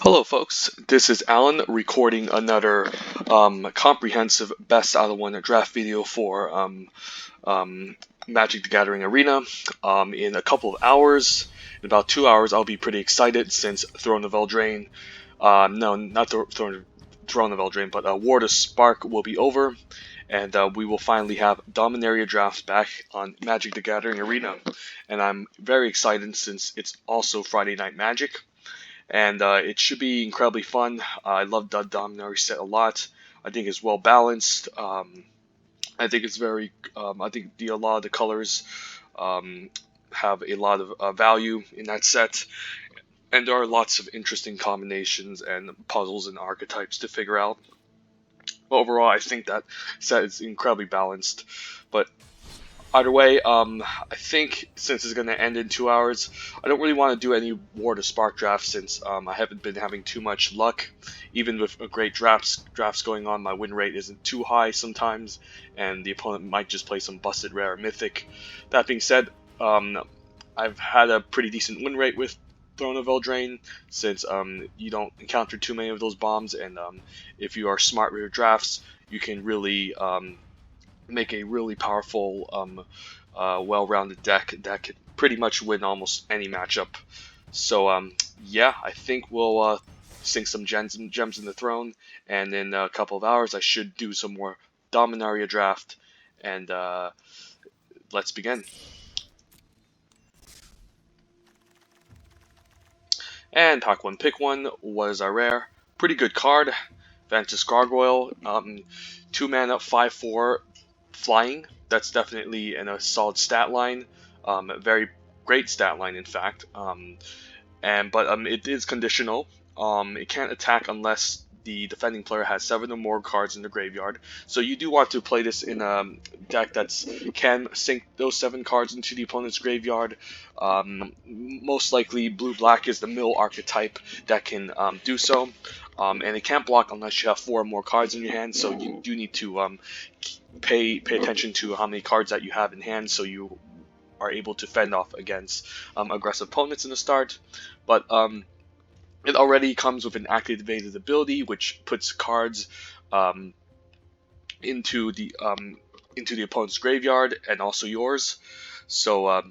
Hello, folks. This is Alan recording another comprehensive best out of one draft video for Magic the Gathering Arena. In a couple of hours, in about 2 hours, I'll be pretty excited since Throne of Eldraine. No, not Throne of Eldraine, but War to Spark will be over, and we will finally have Dominaria drafts back on Magic the Gathering Arena. And I'm very excited since it's also Friday Night Magic. And it should be incredibly fun. I love the Dominaria set a lot. I think it's well balanced. I think it's very. I think a lot of the colors have a lot of value in that set, and there are lots of interesting combinations and puzzles and archetypes to figure out. Overall, I think that set is incredibly balanced. But either way, I think since it's going to end in 2 hours, I don't really want to do any War to Spark drafts since I haven't been having too much luck. Even with great drafts going on, my win rate isn't too high sometimes, and the opponent might just play some busted rare or mythic. That being said, I've had a pretty decent win rate with Throne of Eldraine since you don't encounter too many of those bombs, and if you are smart with your drafts, you can really make a really powerful, well-rounded deck that could pretty much win almost any matchup. So yeah, I think we'll sink some gems in the throne, and in a couple of hours I should do some more Dominaria draft, and let's begin. And Pack 1 Pick 1 was a rare. Pretty good card. Ventus Gargoyle. 2 mana, 5/4 flying. That's definitely in a solid stat line. Very great stat line, in fact. But it is conditional. It can't attack unless the defending player has 7 or more cards in the graveyard. So you do want to play this in a deck that can sink those 7 cards into the opponent's graveyard. Most likely, blue-black is the mill archetype that can do so. And it can't block unless you have 4 or more cards in your hand. So you do need to pay attention to how many cards that you have in hand, so you are able to fend off against aggressive opponents in the start. But it already comes with an activated ability, which puts cards into the opponent's graveyard and also yours. So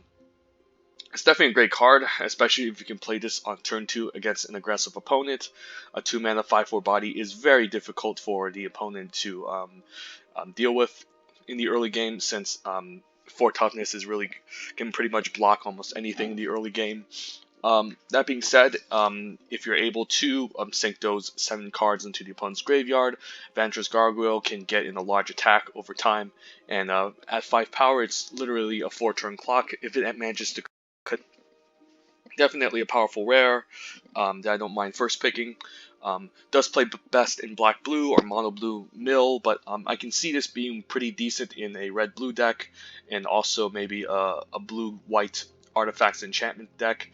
it's definitely a great card, especially if you can play this on turn 2 against an aggressive opponent. A 2 mana 5/4 body is very difficult for the opponent to deal with in the early game, since 4 toughness can pretty much block almost anything in the early game. That being said, if you're able to sink those 7 cards into the opponent's graveyard, Ventress Gargoyle can get in a large attack over time, and at 5 power, it's literally a 4-turn clock if it manages to cut. Definitely a powerful rare that I don't mind first picking. Does play best in black-blue or mono-blue mill, but I can see this being pretty decent in a red-blue deck, and also maybe a blue-white artifacts enchantment deck.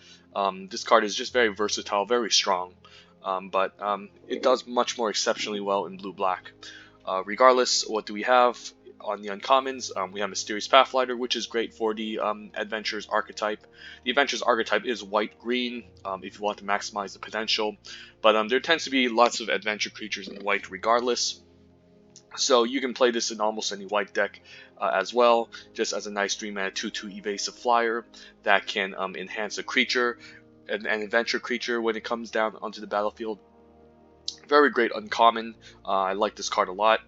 This card is just very versatile, very strong, but it does much more exceptionally well in blue-black. Regardless, what do we have on the uncommons? We have Mysterious Pathfinder, which is great for the Adventures archetype. The Adventures archetype is white-green if you want to maximize the potential, but there tends to be lots of adventure creatures in white regardless. So you can play this in almost any white deck as well, just as a nice 3-mana 2/2 evasive flyer that can enhance a creature, an adventure creature, when it comes down onto the battlefield. Very great uncommon. I like this card a lot.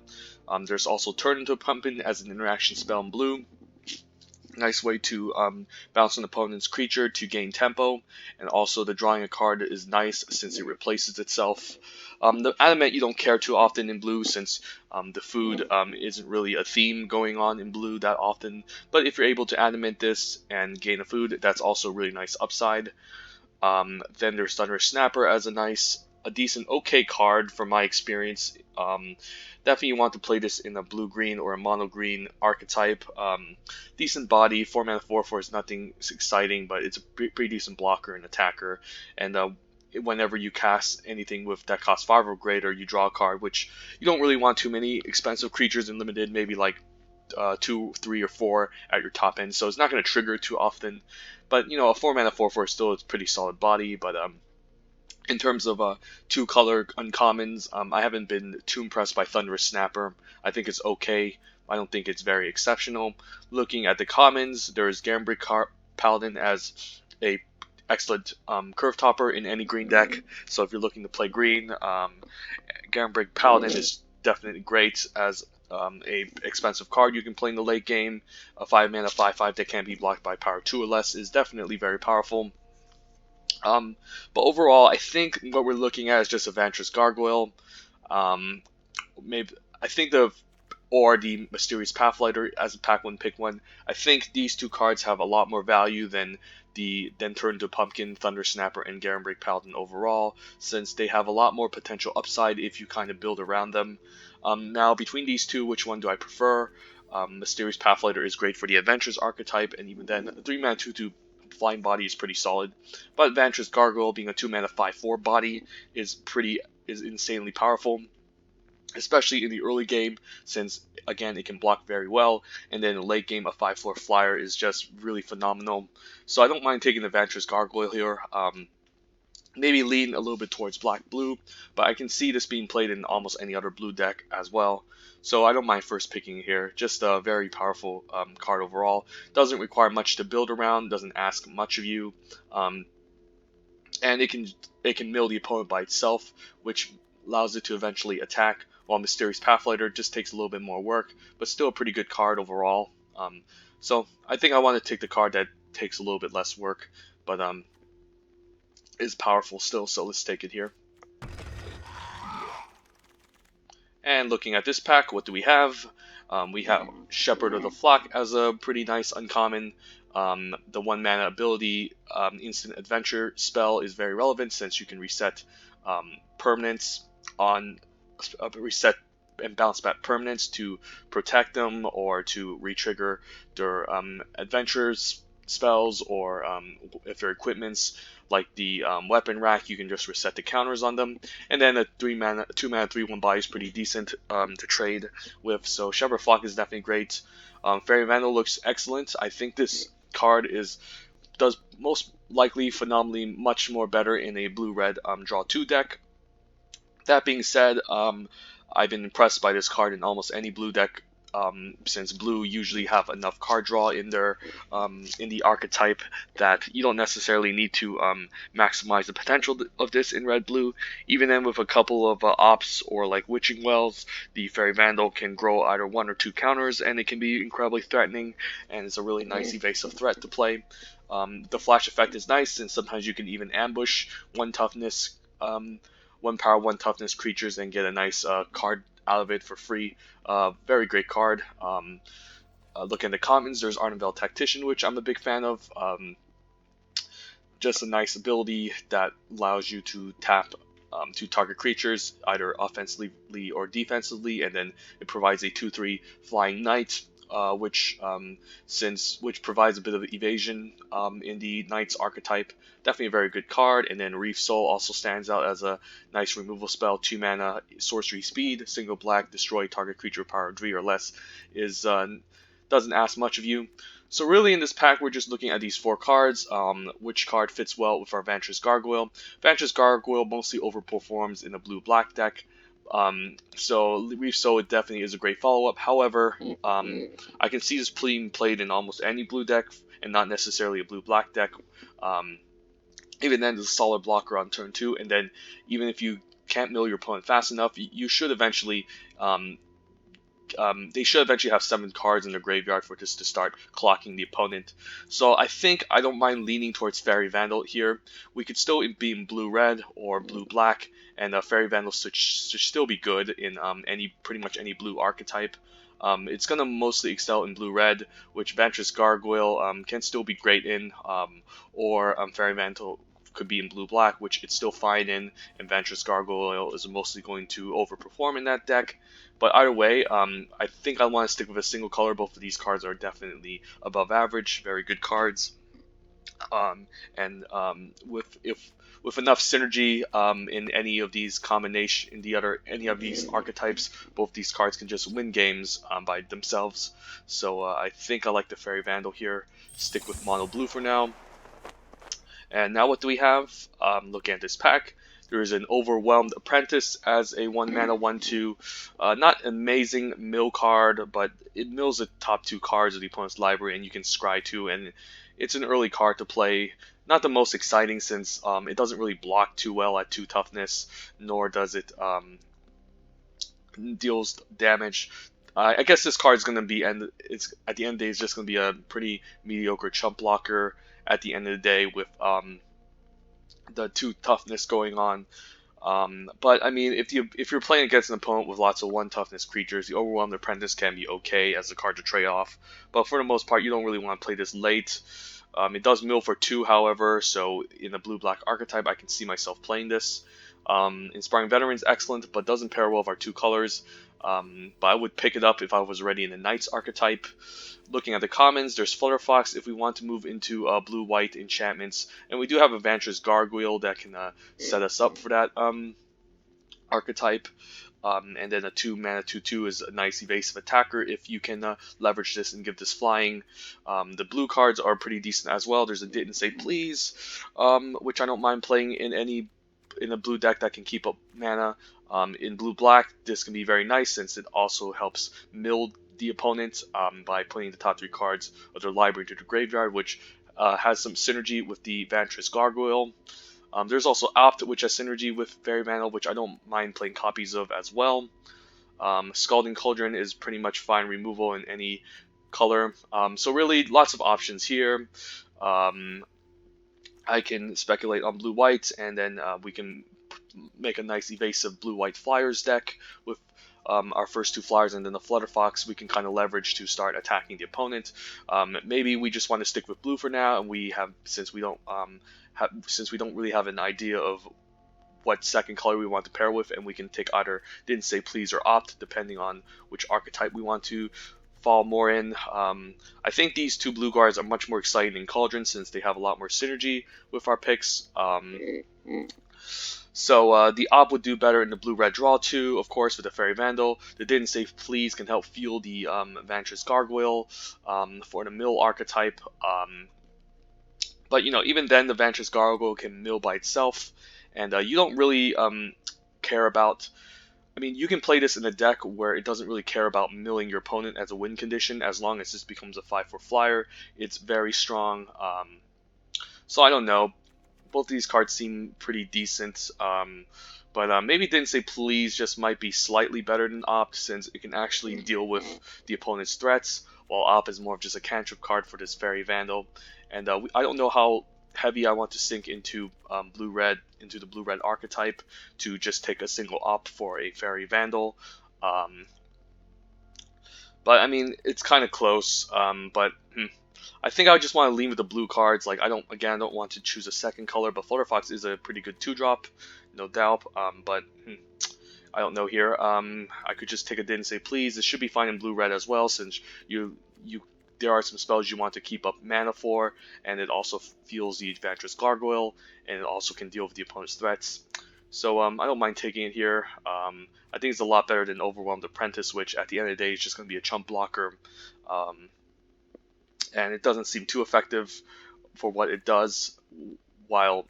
There's also Turn into a Pumpkin as an interaction spell in blue. Nice way to bounce an opponent's creature to gain tempo, and also the drawing a card is nice since it replaces itself. The adamant you don't care too often in blue, since the food isn't really a theme going on in blue that often, but if you're able to adamant this and gain a food, that's also really nice upside. Then there's Thunder Snapper as a decent okay card from my experience. Definitely want to play this in a blue-green or a mono-green archetype. Decent body, 4 mana 4/4 is nothing exciting, but it's a pretty decent blocker and attacker. And whenever you cast anything with that costs 5 or greater, you draw a card, which you don't really want too many expensive creatures in limited, maybe like 2, 3, or 4 at your top end, so it's not going to trigger too often. But a 4 mana 4/4 still is pretty solid body, but In terms of two color uncommons, I haven't been too impressed by Thunderous Snapper. I think it's okay. I don't think it's very exceptional. Looking at the commons, there's Gambrick Paladin as a excellent curve topper in any green deck. So if you're looking to play green, Gambrick Paladin is definitely great as a expensive card you can play in the late game. A 5 mana 5/5 that can be blocked by power 2 or less is definitely very powerful. Um, but overall, I think what we're looking at is just a Vantress Gargoyle. Um, maybe I think the Mysterious Pathlighter as a pack one pick one. I think these two cards have a lot more value than Turn to Pumpkin, Thunder Snapper, and Garenbreak Paladin overall, since they have a lot more potential upside if you kind of build around them. Now between these two, which one do I prefer? Mysterious Pathlighter is great for the Adventures archetype, and even then, the 3-mana 2/2 Flying Body is pretty solid. But Vantress Gargoyle, being a 2-mana 5/4 body, is insanely powerful, especially in the early game, since again it can block very well, and then in the late game a 5/4 flyer is just really phenomenal. So I don't mind taking the Vantress Gargoyle here. Maybe lean a little bit towards black-blue, but I can see this being played in almost any other blue deck as well. So I don't mind first picking here. Just a very powerful card overall. Doesn't require much to build around, doesn't ask much of you, and it can mill the opponent by itself, which allows it to eventually attack, while Mysterious Pathlighter just takes a little bit more work, but still a pretty good card overall. So I think I want to take the card that takes a little bit less work, but is powerful still, so let's take it here. And looking at this pack, what do we have? We have Shepherd of the Flock as a pretty nice uncommon. The 1-mana ability instant adventure spell is very relevant since you can reset permanents on reset and bounce back permanents to protect them or to retrigger their adventures spells, or if they're equipments like the weapon rack, you can just reset the counters on them. And then a 2-mana 3/1 buy is pretty decent to trade with. So Shepherd Flock is definitely great. Fairy Vandal looks excellent. I think this card does most likely phenomenally much more better in a blue-red draw 2 deck. That being said, I've been impressed by this card in almost any blue deck, since blue usually have enough card draw in their in the archetype that you don't necessarily need to maximize the potential of this in red blue. Even then, with a couple of ops or like Witching Wells, the Fairy Vandal can grow either 1 or 2 counters, and it can be incredibly threatening, and it's a really nice evasive threat to play. The flash effect is nice, and sometimes you can even ambush 1 toughness 1 power 1 toughness creatures and get a nice card out of it for free. Very great card. Looking at the commons, there's Ardenvale Tactician, which I'm a big fan of. Just a nice ability that allows you to tap 2 target creatures, either offensively or defensively, and then it provides a 2/3 Flying Knight, which provides a bit of evasion in the Knight's archetype. Definitely a very good card. And then Reef Soul also stands out as a nice removal spell. 2-mana sorcery speed, single black, destroy target creature power 3 or less. Doesn't ask much of you. So really in this pack, we're just looking at these 4 cards. Which card fits well with our Vantress Gargoyle? Vantress Gargoyle mostly overperforms in a blue-black deck. So Reef Soul, it definitely is a great follow-up. However, I can see this being played in almost any blue deck and not necessarily a blue-black deck. Even then, it's a solid blocker on turn 2, and then even if you can't mill your opponent fast enough, you should eventually they should eventually have 7 cards in their graveyard for this to start clocking the opponent. So I think I don't mind leaning towards Fairy Vandal here. We could still be in blue-red or blue-black, and Fairy Vandal should still be good in pretty much any blue archetype. It's going to mostly excel in blue-red, which Vantress Gargoyle can still be great in, or Fairy Vandal could be in blue-black, which it's still fine in, and Vantress Gargoyle is mostly going to overperform in that deck. But either way, I think I want to stick with a single color. Both of these cards are definitely above average, very good cards. And with enough synergy in any of these any of these archetypes, both these cards can just win games by themselves. So I think I like the Fairy Vandal here. Stick with mono blue for now. And now what do we have? Looking at this pack, There's an Overwhelmed Apprentice as a 1-mana 1/2. Not amazing mill card, but it mills the top 2 cards of the opponent's library, and you can scry 2, and it's an early card to play. Not the most exciting since it doesn't really block too well at 2 toughness, nor does it deals damage. I guess this card is going to be, and it's at the end of the day, it's just going to be a pretty mediocre chump blocker at the end of the day with the 2 toughness going on. But I mean, if you're playing against an opponent with lots of 1 toughness creatures, the Overwhelmed Apprentice can be okay as a card to trade off. But for the most part, you don't really want to play this late. It does mill for 2, however, so in the blue-black archetype, I can see myself playing this. Inspiring Veteran's excellent, but doesn't pair well with our 2 colors. But I would pick it up if I was already in the Knights archetype. Looking at the commons, there's Flutterfox if we want to move into blue-white enchantments. And we do have a Vantress Gargoyle that can set us up for that archetype. And then a 2-mana 2/2 is a nice evasive attacker if you can leverage this and give this flying. The blue cards are pretty decent as well. There's a Didn't Say Please, which I don't mind playing in a blue deck that can keep up mana. In blue-black, this can be very nice since it also helps mill the opponent by putting the top 3 cards of their library into the graveyard, which has some synergy with the Vantress Gargoyle. There's also Opt, which has synergy with Fairy Vandal, which I don't mind playing copies of as well. Scalding Cauldron is pretty much fine removal in any color. So really, lots of options here. I can speculate on blue-white, and then we can make a nice evasive blue-white flyers deck with our first 2 flyers, and then the Flutterfox we can kind of leverage to start attacking the opponent. Maybe we just want to stick with blue for now, and since we don't really have an idea of what second color we want to pair with, and we can take either Didn't Say Please or Opt depending on which archetype we want to fall more in. I think these 2 blue guards are much more exciting than Cauldron since they have a lot more synergy with our picks. So the Op would do better in the blue-red draw too, of course, with the Fairy Vandal. The Didn't Say Please can help fuel the Vantress Gargoyle for the mill archetype. But even then, the Vantress Gargoyle can mill by itself, and you don't really care about. I mean, you can play this in a deck where it doesn't really care about milling your opponent as a win condition, as long as this becomes a 5/4 flyer. It's very strong. So I don't know. Both of these cards seem pretty decent, but maybe Didn't Say Please just might be slightly better than Opt, since it can actually deal with the opponent's threats, while Opt is more of just a cantrip card for this Fairy Vandal. And I don't know how heavy I want to sink into into the blue-red archetype to just take a single Opt for a Fairy Vandal. But I mean, it's kind of close, but I think I just want to lean with the blue cards. Like, I don't want to choose a second color, but Flutterfox is a pretty good 2-drop, no doubt. But I don't know here. I could just take a Didn't Say Please. It should be fine in blue-red as well, since there are some spells you want to keep up mana for, and it also fuels the Vantress Gargoyle, and it also can deal with the opponent's threats. So I don't mind taking it here. I think it's a lot better than Overwhelmed Apprentice, which at the end of the day is just going to be a chump blocker. And it doesn't seem too effective for what it does, while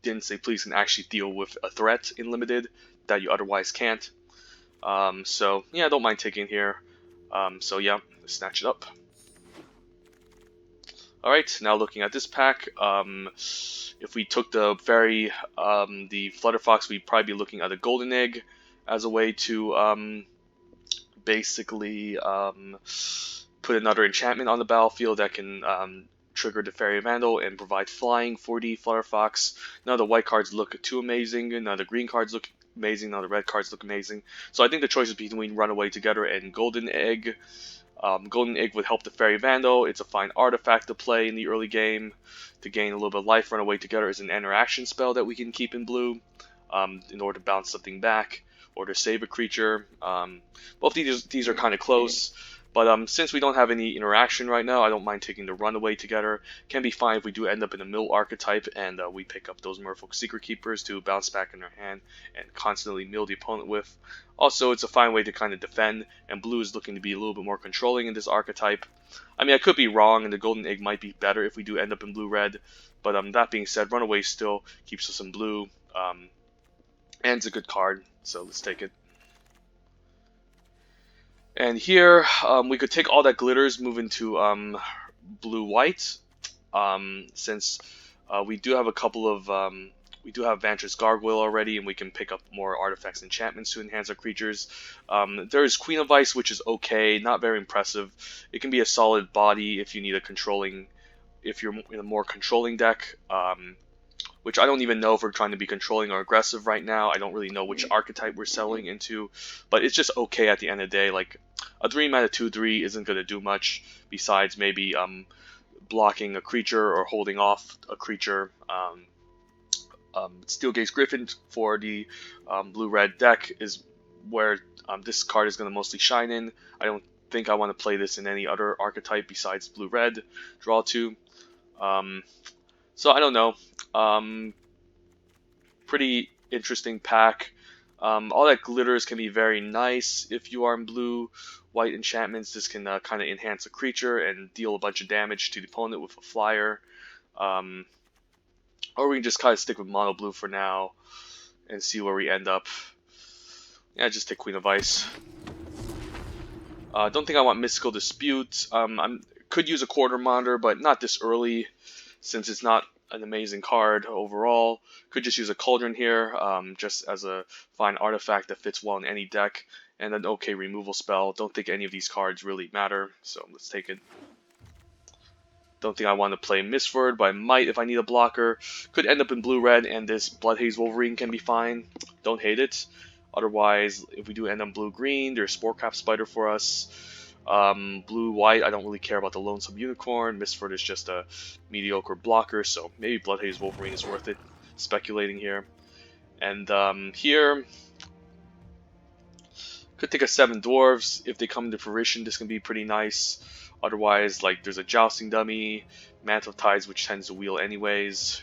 Didn't Say Please can actually deal with a threat in limited that you otherwise can't. So yeah, I don't mind taking it here. So yeah, snatch it up. Alright, now looking at this pack, if we took the Flutterfox, we'd probably be looking at a Golden Egg as a way to basically put another enchantment on the battlefield that can trigger the Fairy Vandal and provide flying for the Flutterfox. None of the white cards look too amazing, none of the green cards look amazing, none of the red cards look amazing. So I think the choice is between Runaway Together and Golden Egg. Golden Egg would help the Fairy Vandal. It's a fine artifact to play in the early game to gain a little bit of life. Runaway Together is an interaction spell that we can keep in blue in order to bounce something back or to save a creature. Both these are kind of close, but since we don't have any interaction right now, I don't mind taking the Runaway Together. Can be fine if we do end up in a mill archetype and we pick up those Merfolk Secret Keepers to bounce back in our hand and constantly mill the opponent with. Also, it's a fine way to kind of defend, and blue is looking to be a little bit more controlling in this archetype. I mean, I could be wrong, and the Golden Egg might be better if we do end up in blue-red, but that being said, Runaway still keeps us in blue. and it's a good card, so let's take it. And here, we could take all that glitters, move into blue-white, since we do have a couple of we do have Vantress Gargoyle already, and we can pick up more artifacts and enchantments to enhance our creatures. There is Queen of Ice, which is okay, not very impressive. It can be a solid body if you need a controlling, if you're in a more controlling deck. Which I don't even know if we're trying to be controlling or aggressive right now. I don't really know which archetype we're selling into, but it's just okay at the end of the day. Like a 3-mana 2/3 isn't going to do much besides maybe blocking a creature or holding off a creature. Steelgaze Griffin for the blue-red deck is where this card is going to mostly shine in. I don't think I want to play this in any other archetype besides blue-red. Draw 2. So I don't know. Pretty interesting pack. All that glitters can be very nice if you are in blue. White enchantments, this can kind of enhance a creature and deal a bunch of damage to the opponent with a flyer. Or we can just kind of stick with mono blue for now and see where we end up. Yeah, just take Queen of Ice. Don't think I want Mystical Dispute. I could use a Quarter Monitor, but not this early, since it's not an amazing card overall. Could just use a Cauldron here, just as a fine artifact that fits well in any deck, and an okay removal spell. Don't think any of these cards really matter, so let's take it. Don't think I want to play Mistward, but I might if I need a blocker. Could end up in blue-red, and this Bloodhaze Wolverine can be fine. Don't hate it. Otherwise, if we do end up blue-green, there's Sporecap Spider for us. Blue-white, I don't really care about the Lonesome Unicorn. Mistward is just a mediocre blocker, so maybe Bloodhaze Wolverine is worth it. Speculating here. And here, could take a 7 Dwarves. If they come into fruition, this can be pretty nice. Otherwise, like, there's a Jousting Dummy, Mantle of Tides, which tends to wheel anyways.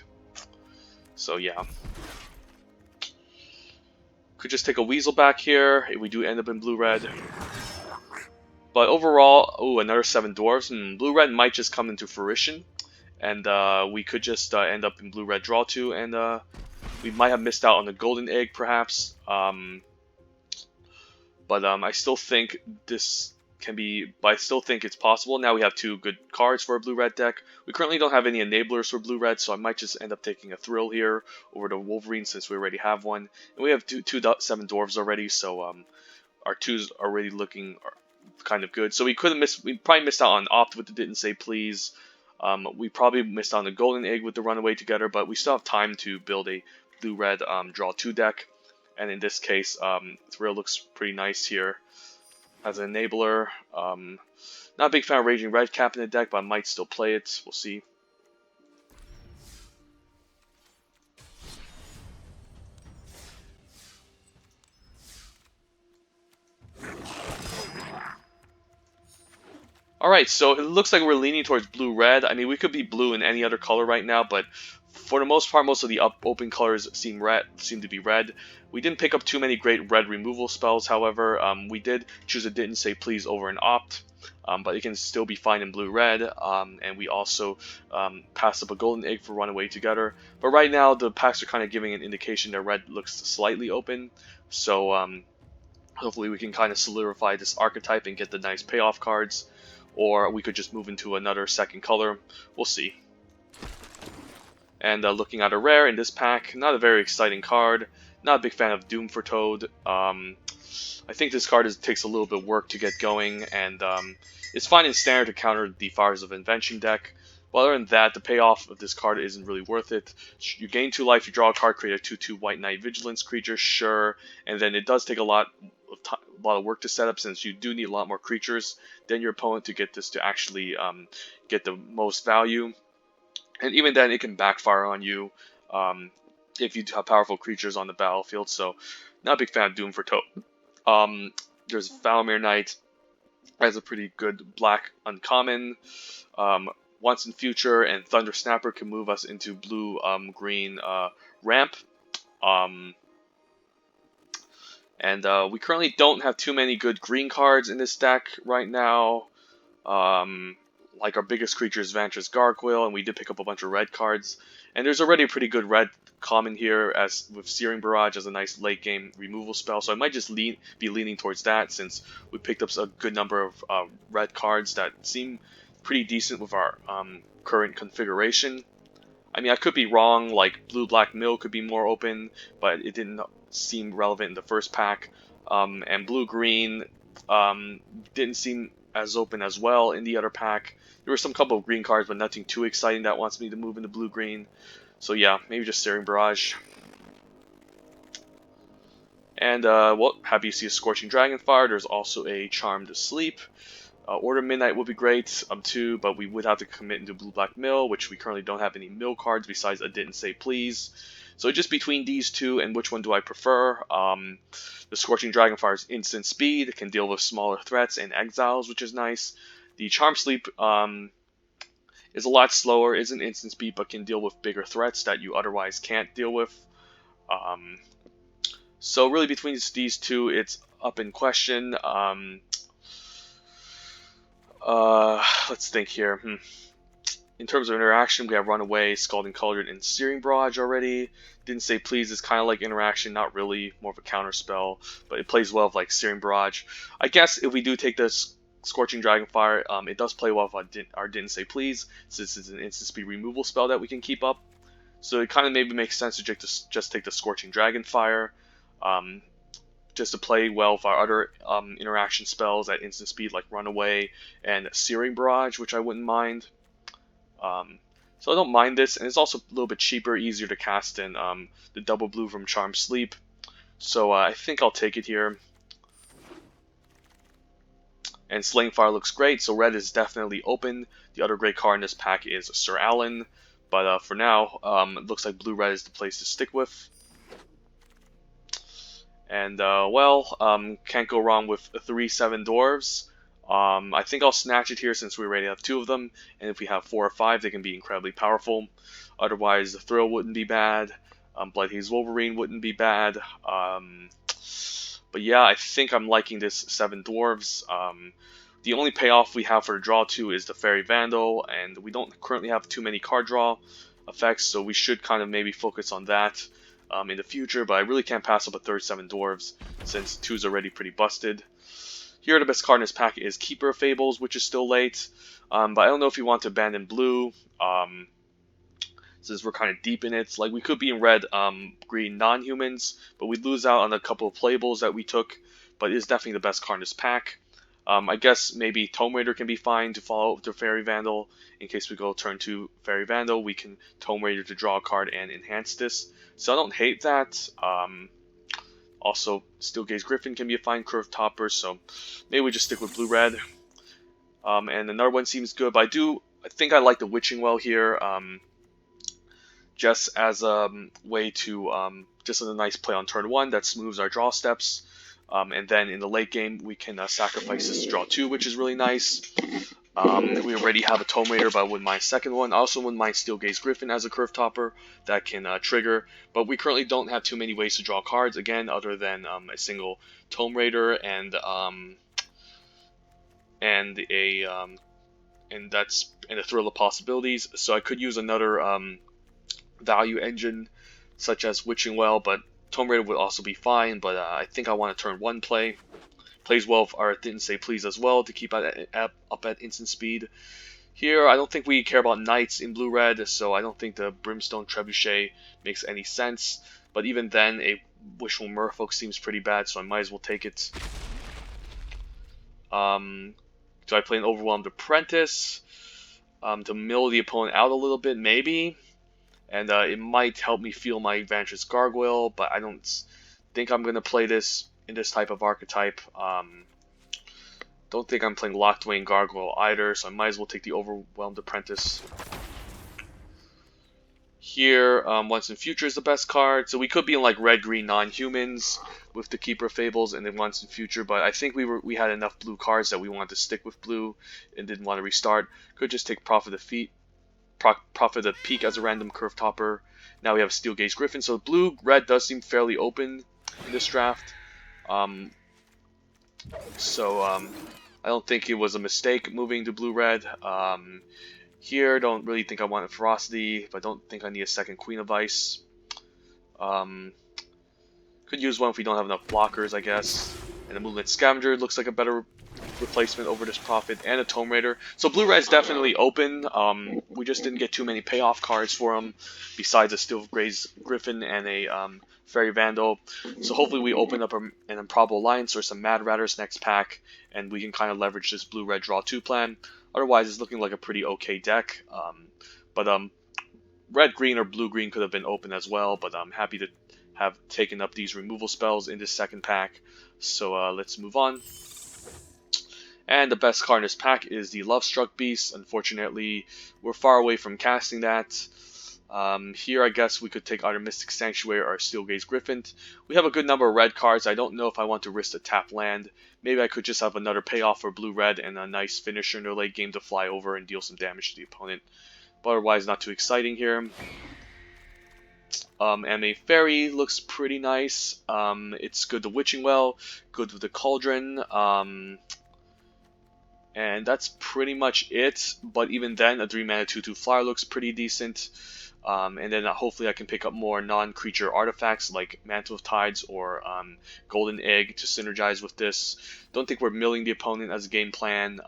So, yeah. Could just take a Weasel back here if we do end up in blue-red. But overall, oh, another 7 Dwarves. Blue-red might just come into fruition. And we could just end up in blue-red draw 2. And we might have missed out on the Golden Egg, perhaps. But I still think this can be, but I still think it's possible. Now we have 2 good cards for a blue-red deck. We currently don't have any enablers for blue-red, so I might just end up taking a Thrill here over the Wolverine since we already have one. And we have two 7 Dwarves already, so our 2s are already looking kind of good. So we probably missed out on Opt with the Didn't Say Please. We probably missed out on the Golden Egg with the Runaway Together, but we still have time to build a blue-red draw 2 deck. And in this case, Thrill looks pretty nice here as an enabler. Not a big fan of Raging Redcap in the deck, but I might still play it. We'll see. Alright, so it looks like we're leaning towards blue-red. I mean, we could be blue in any other color right now, but for the most part, most of the open colors seem to be red. We didn't pick up too many great red removal spells, however. We did choose a Didn't Say Please over an Opt, but it can still be fine in blue-red. And we also passed up a Golden Egg for Runaway Together. But right now, the packs are kind of giving an indication that red looks slightly open. So hopefully we can kind of solidify this archetype and get the nice payoff cards. Or we could just move into another second color. We'll see. And looking at a rare in this pack, not a very exciting card. Not a big fan of Doom for Toad. I think this card takes a little bit of work to get going, and it's fine in Standard to counter the Fires of Invention deck. But other than that, the payoff of this card isn't really worth it. You gain 2 life, you draw a card, create a 2/2 White Knight Vigilance creature, sure. And then it does take a lot of work to set up, since you do need a lot more creatures than your opponent to get this to actually get the most value. And even then, it can backfire on you if you have powerful creatures on the battlefield. So, not a big fan of Doom for Toad. There's Valamir Knight as a pretty good black uncommon. Once in Future and Thunder Snapper can move us into blue-green ramp. And we currently don't have too many good green cards in this deck right now. Like our biggest creature is Vantress Gargoyle, and we did pick up a bunch of red cards. And there's already a pretty good red common here, as with Searing Barrage as a nice late game removal spell. So I might just be leaning towards that, since we picked up a good number of red cards that seem pretty decent with our current configuration. I mean, I could be wrong, like Blue-Black Mill could be more open, but it didn't seem relevant in the first pack. And Blue-Green didn't seem as open as well in the other pack. There were some couple of green cards, but nothing too exciting that wants me to move into Blue-Green. So yeah, maybe just Searing Barrage. And, well, happy to see a Scorching Dragonfire. There's also a Charmed Sleep. Order Midnight would be great, too, but we would have to commit into Blue-Black Mill, which we currently don't have any mill cards besides a Didn't Say Please. So just between these two, and which one do I prefer? The Scorching Dragonfire's instant speed can deal with smaller threats and exiles, which is nice. The Charmed Sleep is a lot slower, isn't instant speed, but can deal with bigger threats that you otherwise can't deal with. So really between these two, it's up in question. Let's think here. In terms of interaction, we have Runaway, Scalding Cauldron, and Searing Barrage already. Didn't Say Please is kind of like interaction, not really, more of a counter spell, but it plays well with like Searing Barrage. I guess if we do take this Scorching Dragonfire, it does play well with our Didn't Say Please, since it's an instant speed removal spell that we can keep up. So it kind of maybe makes sense to just take the Scorching Dragonfire, just to play well with our other interaction spells at instant speed like Runaway and Searing Barrage, which I wouldn't mind. So I don't mind this, and it's also a little bit cheaper, easier to cast than the double blue from Charmed Sleep. So I think I'll take it here. And Slaying Fire looks great, so red is definitely open. The other great card in this pack is Sir Alan, but for now, it looks like blue-red is the place to stick with. And, well, can't go wrong with 3/7 Dwarves. I think I'll snatch it here since we already have 2 of them, and if we have 4 or 5, they can be incredibly powerful. Otherwise, the Thrill wouldn't be bad. Bloodhaze Wolverine wouldn't be bad. But yeah, I think I'm liking this 7 Dwarves. The only payoff we have for the draw 2 is the Fairy Vandal, and we don't currently have too many card draw effects, so we should kind of maybe focus on that in the future, but I really can't pass up a third 7 Dwarves since 2's already pretty busted. Here, the best card in this pack is Keeper of Fables, which is still late, but I don't know if you want to abandon blue, since we're kind of deep in it. Like, we could be in red, green non-humans, but we'd lose out on a couple of playables that we took, but it is definitely the best card in this pack. I guess maybe Tome Raider can be fine to follow up the Fairy Vandal. In case we go turn 2 Fairy Vandal, we can Tome Raider to draw a card and enhance this. So I don't hate that. Also, Steel Gaze Griffin can be a fine curve topper, so maybe we just stick with blue-red. And another one seems good, but I think I like the Witching Well here, just as a way to, just as a nice play on turn 1 that smooths our draw steps. And then in the late game, we can sacrifice this to draw 2, which is really nice. We already have a Tome Raider, but I wouldn't mind a second one. I also wouldn't mind Steel Gaze Griffin as a curve topper that can trigger. But we currently don't have too many ways to draw cards, again, other than a single Tome Raider and a Thrill of Possibilities. So I could use another value engine, such as Witching Well, but Tome Raider would also be fine, but I think I want a turn 1 play. Plays well with our Didn't Say Please as well to keep up at instant speed. Here, I don't think we care about Knights in blue-red, so I don't think the Brimstone Trebuchet makes any sense. But even then, a Wishful Merfolk seems pretty bad, so I might as well take it. Do I play an Overwhelmed Apprentice to mill the opponent out a little bit? Maybe. And it might help me feel my Vantress Gargoyle, but I don't think I'm going to play this in this type of archetype. Don't think I'm playing Locthwain Gargoyle either, so I might as well take the Overwhelmed Apprentice. Here, Once in Future is the best card, so we could be in like red-green non-humans with the Keeper of Fables and then Once in Future, but I think we had enough blue cards that we wanted to stick with blue and didn't want to restart. Could just take Prophet of the Peak as a random curve topper. Now we have Steel Gaze Griffin, so blue-red does seem fairly open in this draft. I don't think it was a mistake moving to blue-red. Here, don't really think I want a Ferocity, but don't think I need a second Queen of Ice. Could use one if we don't have enough blockers, I guess. And the Moonlit Scavenger looks like a better replacement over this Prophet, and a Tome Raider. So blue-red's definitely open. We just didn't get too many payoff cards for him, besides a Steel Graze Griffin and a Fairy Vandal. So hopefully we open up an Improbable Alliance or some Mad Ratters next pack, and we can kind of leverage this blue-red draw 2 plan. Otherwise, it's looking like a pretty okay deck. But red-green or blue-green could have been open as well, but I'm happy to have taken up these removal spells in this second pack. So let's move on. And the best card in this pack is the Lovestruck Beast. Unfortunately, we're far away from casting that. Here, I guess we could take either Mystic Sanctuary or Steel Gaze Griffin. We have a good number of red cards. I don't know if I want to risk a tap land. Maybe I could just have another payoff for blue-red and a nice finisher in their late game to fly over and deal some damage to the opponent. But otherwise, not too exciting here. And a Fairy looks pretty nice. It's good to Witching Well, good with the Cauldron. And that's pretty much it. But even then, a 3-mana 2/2 flyer looks pretty decent. And then hopefully I can pick up more non-creature artifacts like Mantle of Tides or Golden Egg to synergize with this. Don't think we're milling the opponent as a game plan.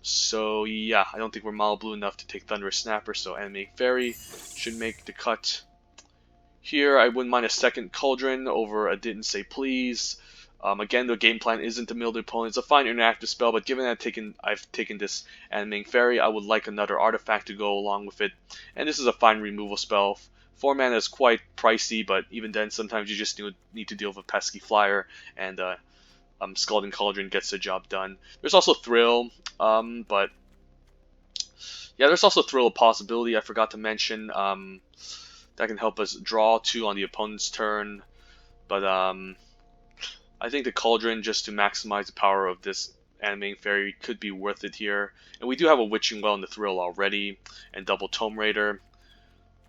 So yeah, I don't think we're mono blue enough to take Thunderous Snapper, so Animating Fairy should make the cut. Here, I wouldn't mind a second Cauldron over a Didn't Say Please. Again, the game plan isn't to mill the opponent. It's a fine interactive spell, but given that I've taken this Animating Fairy, I would like another artifact to go along with it. And this is a fine removal spell. 4 mana is quite pricey, but even then, sometimes you just need to deal with a pesky flyer, and Scalding Cauldron gets the job done. There's also Thrill, but yeah, there's also Thrill a possibility I forgot to mention. That can help us draw 2 on the opponent's turn, but I think the Cauldron, just to maximize the power of this Animating Fairy, could be worth it here. And we do have a Witching Well in the Thrill already, and double Tome Raider.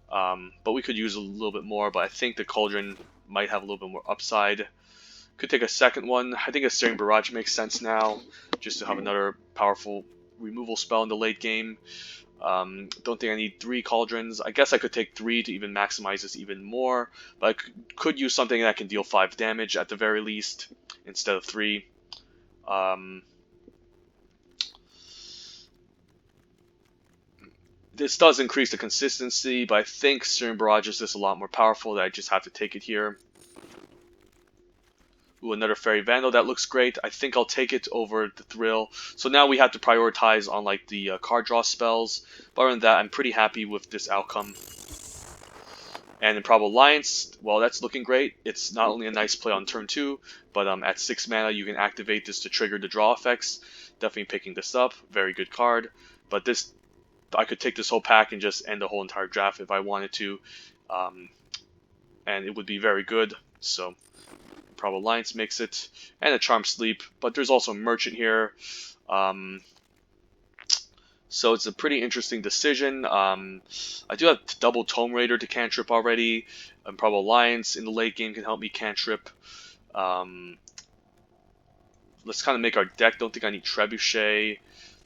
But we could use a little bit more, but I think the Cauldron might have a little bit more upside. Could take a second one. I think a Searing Barrage makes sense now, just to have another powerful removal spell in the late game. Don't think I need 3 Cauldrons. I guess I could take 3 to even maximize this even more, but I could use something that can deal 5 damage at the very least, instead of 3. This does increase the consistency, but I think Searing Barrage is just a lot more powerful that I just have to take it here. Ooh, another Fairy Vandal, that looks great. I think I'll take it over the Thrill. So now we have to prioritize on like the card draw spells. But other than that, I'm pretty happy with this outcome. And Improbable Alliance, well, that's looking great. It's not only a nice play on turn 2, but at 6 mana you can activate this to trigger the draw effects. Definitely picking this up. Very good card. But this, I could take this whole pack and just end the whole entire draft if I wanted to. And it would be very good. So Improbable Alliance makes it, and a Charm Sleep, but there's also a Merchant here, so it's a pretty interesting decision. I do have double Tome Raider to cantrip already. Improbable Alliance in the late game can help me cantrip. Let's kind of make our deck. Don't think I need Trebuchet.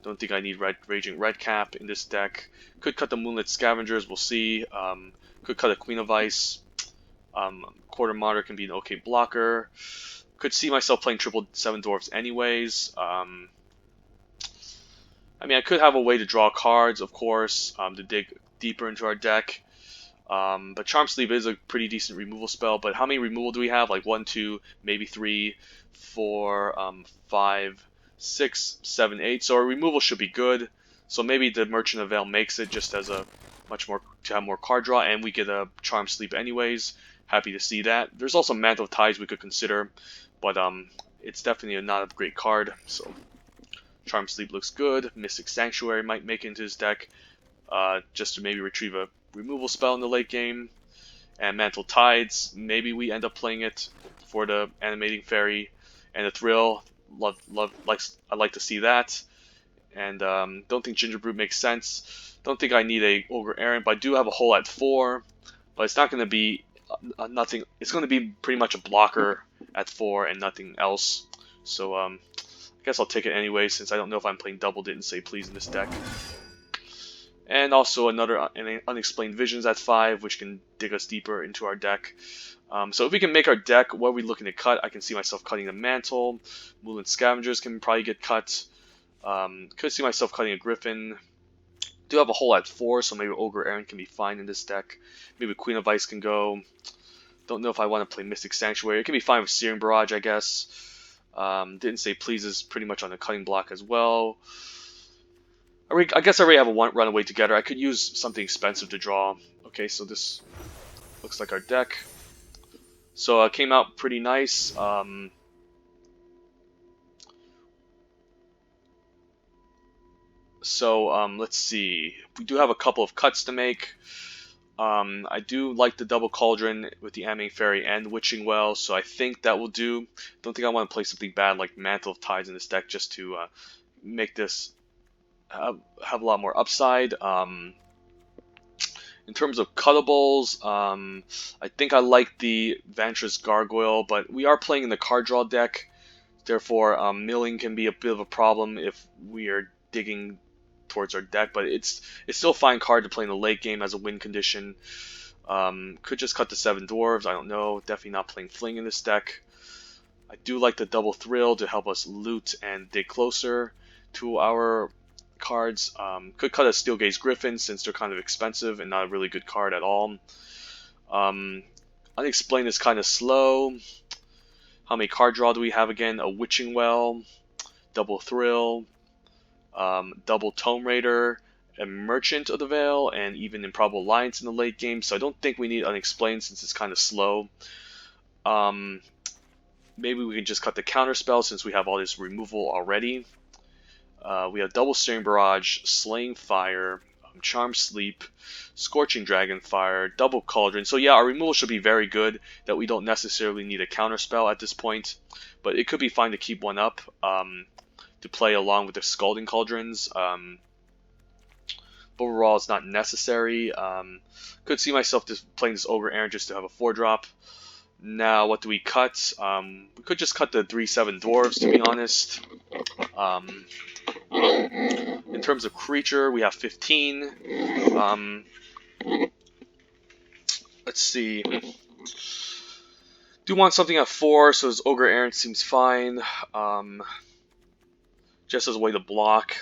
Don't think I need Raging Redcap in this deck. Could cut the Moonlit Scavengers, we'll see. Could cut a Queen of Ice. Quarter Martyr can be an okay blocker. Could see myself playing triple 7 Dwarfs anyways. I mean, I could have a way to draw cards, of course, to dig deeper into our deck. But Charm Sleep is a pretty decent removal spell. But how many removal do we have? Like 1, 2, maybe 3, 4, 5, 6, 7, 8. So our removal should be good. So maybe the Merchant of Vale makes it just as a much more to have more card draw, and we get a Charm Sleep anyways. Happy to see that. There's also Mantle of Tides we could consider, but it's definitely not a great card. So Charm Sleep looks good. Mystic Sanctuary might make it into his deck, just to maybe retrieve a removal spell in the late game. And Mantle Tides, maybe we end up playing it for the Animating Fairy and the Thrill. I'd like to see that. And don't think Gingerbrute makes sense. Don't think I need a Ogre Errant, but I do have a hole at 4. But it's not going to be nothing. It's going to be pretty much a blocker at 4 and nothing else. So I guess I'll take it anyway, since I don't know if I'm playing double Didn't Say Please in this deck. And also another Unexplained Visions at 5, which can dig us deeper into our deck. So if we can make our deck, what are we looking to cut? I can see myself cutting the Mantle. Moonlit Scavengers can probably get cut. Could see myself cutting a Griffin. Do have a hole at 4, so maybe Ogre Aaron can be fine in this deck. Maybe Queen of Ice can go. Don't know if I want to play Mystic Sanctuary. It can be fine with Searing Barrage, I guess. Didn't say Pleases pretty much on the cutting block as well. I guess I already have a Runaway Together. I could use something expensive to draw. Okay, so this looks like our deck. So it came out pretty nice. Let's see. We do have a couple of cuts to make. I do like the Double Cauldron with the Animating Fairy and Witching Well, so I think that will do. Don't think I want to play something bad like Mantle of Tides in this deck just to make this have a lot more upside. In terms of cuttables, I think I like the Vantress Gargoyle, but we are playing in the card draw deck. Therefore, milling can be a bit of a problem if we are digging towards our deck, but it's still a fine card to play in the late game as a win condition. Could just cut the 7 Dwarves, I don't know. Definitely not playing Fling in this deck. I do like the Double Thrill to help us loot and dig closer to our cards. Could cut a Steelgaze Griffin since they're kind of expensive and not a really good card at all. Unexplained is kind of slow. How many card draw do we have again? A Witching Well, Double Thrill, Double Tome Raider, a Merchant of the Veil, and even Improbable Alliance in the late game. So I don't think we need Unexplained since it's kind of slow. Maybe we can just cut the Counterspell since we have all this removal already. We have Double Searing Barrage, Slaying Fire, Charm Sleep, Scorching Dragonfire, Double Cauldron. So yeah, our removal should be very good, that we don't necessarily need a Counterspell at this point. But it could be fine to keep one up to play along with the Scalding Cauldrons. But overall, it's not necessary. Could see myself just playing this Ogre Aaron just to have a 4-drop. Now, what do we cut? We could just cut the 3/7 Dwarves, to be honest. In terms of creature, we have 15. Let's see. Do want something at 4, so this Ogre Aaron seems fine. Just as a way to block.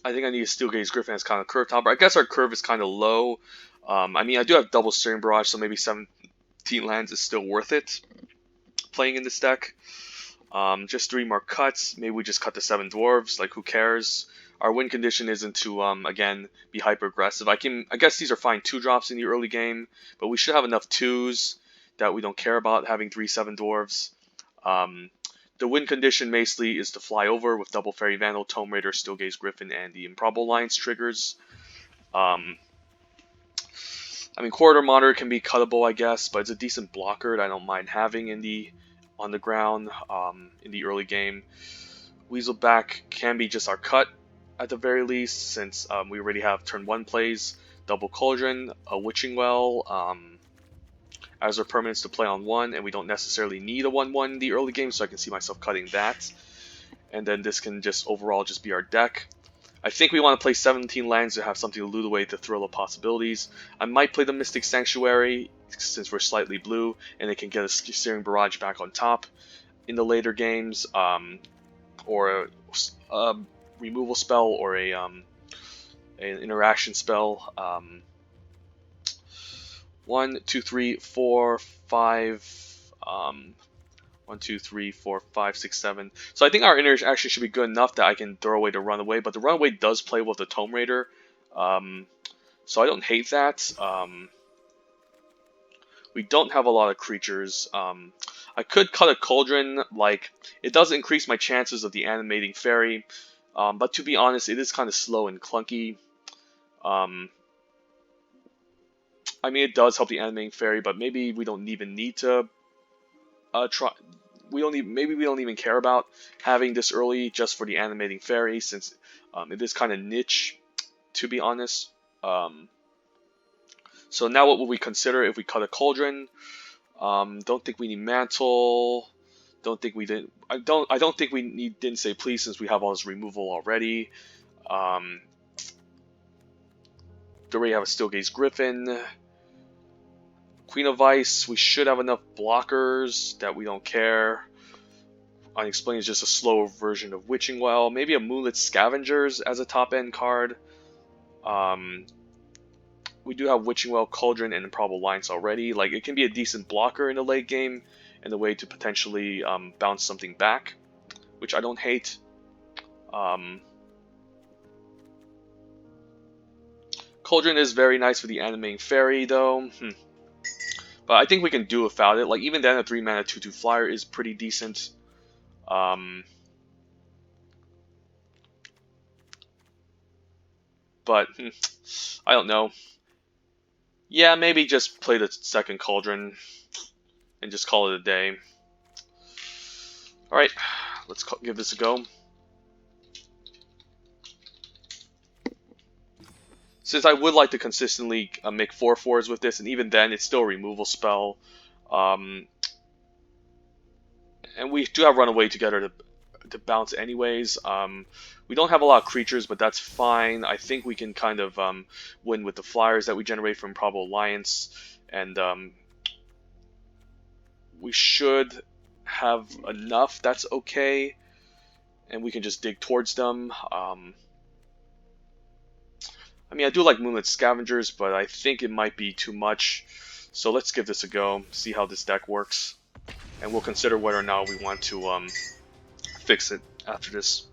I think I need a Steelgaze Griffin as kind of curve topper. I guess our curve is kind of low. I mean, I do have Double Searing Barrage, so maybe 17 lands is still worth it playing in this deck. Just 3 more cuts. Maybe we just cut the 7 Dwarves. Like, who cares? Our win condition isn't to, again, be hyper aggressive. I guess these are fine 2-drops in the early game, but we should have enough 2s that we don't care about having 3/7 Dwarves. The win condition basically is to fly over with Double Fairy Vandal, Tome Raider, Steelgaze Griffin, and the Improbable Alliance triggers. I mean, Corridor Monitor can be cuttable, I guess, but it's a decent blocker that I don't mind having on the ground in the early game. Weaselback can be just our cut at the very least, since we already have turn 1 plays, Double Cauldron, a Witching Well, as our permanents to play on 1, and we don't necessarily need a 1/1 in the early game, so I can see myself cutting that. And then this can just overall just be our deck. I think we want to play 17 lands to have something to loot away the thrill of possibilities. I might play the Mystic Sanctuary since we're slightly blue, and it can get a Searing Barrage back on top in the later games, or a removal spell, or an interaction spell. 1, 2, 3, 4, 5. 1, 2, 3, 4, 5, 6, 7. So I think our interaction should be good enough that I can throw away the Runaway, but the Runaway does play with the Tome Raider, so I don't hate that. We don't have a lot of creatures. I could cut a Cauldron. Like, it does increase my chances of the Animating Fairy, but to be honest, it is kind of slow and clunky. I mean, it does help the Animating Fairy, but maybe we don't even need to try. Maybe we don't even care about having this early just for the Animating Fairy, since it is kind of niche, to be honest. So now what would we consider if we cut a Cauldron? Don't think we need Mantle. Don't think we did. I don't think didn't say please since we have all this removal already. Do we have a Steelgaze Griffin? Queen of Ice. We should have enough blockers that we don't care. Unexplained is just a slower version of Witching Well. Maybe a Moonlit Scavengers as a top end card. We do have Witching Well, Cauldron, and Improbable Alliance already. Like, it can be a decent blocker in the late game and a way to potentially bounce something back, which I don't hate. Cauldron is very nice for the Animating Fairy, though. But I think we can do without it. Like, even then, a 3-mana 2/2 flyer is pretty decent. But, I don't know. Yeah, maybe just play the second Cauldron and just call it a day. Alright, let's give this a go. Since I would like to consistently make 4/4s with this, and even then it's still a removal spell. And we do have Runaway together to bounce anyways. We don't have a lot of creatures, but that's fine. I think we can kind of win with the flyers that we generate from Improbable Alliance. And we should have enough that's okay. And we can just dig towards them. I mean, I do like Moonlit Scavengers, but I think it might be too much. So let's give this a go, see how this deck works. And we'll consider whether or not we want to fix it after this.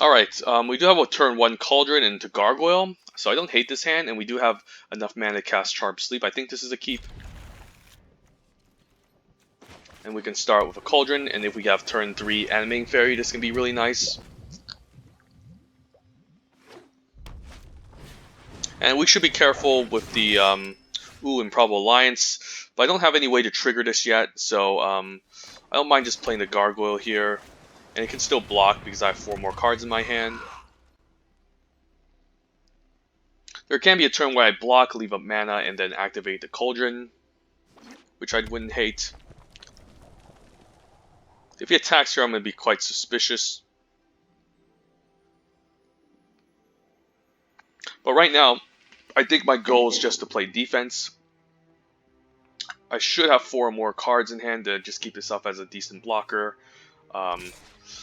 Alright, we do have a turn 1 Cauldron into Gargoyle, so I don't hate this hand, and we do have enough mana to cast Charmed Sleep. I think this is a keep. And we can start with a Cauldron, and if we have turn 3 Animating Fairy, this can be really nice. And we should be careful with the Improbable Alliance, but I don't have any way to trigger this yet, so I don't mind just playing the Gargoyle here. And it can still block because I have 4 more cards in my hand. There can be a turn where I block, leave up mana, and then activate the Cauldron, which I wouldn't hate. If he attacks here, I'm going to be quite suspicious. But right now, I think my goal is just to play defense. I should have 4 more cards in hand to just keep this up as a decent blocker.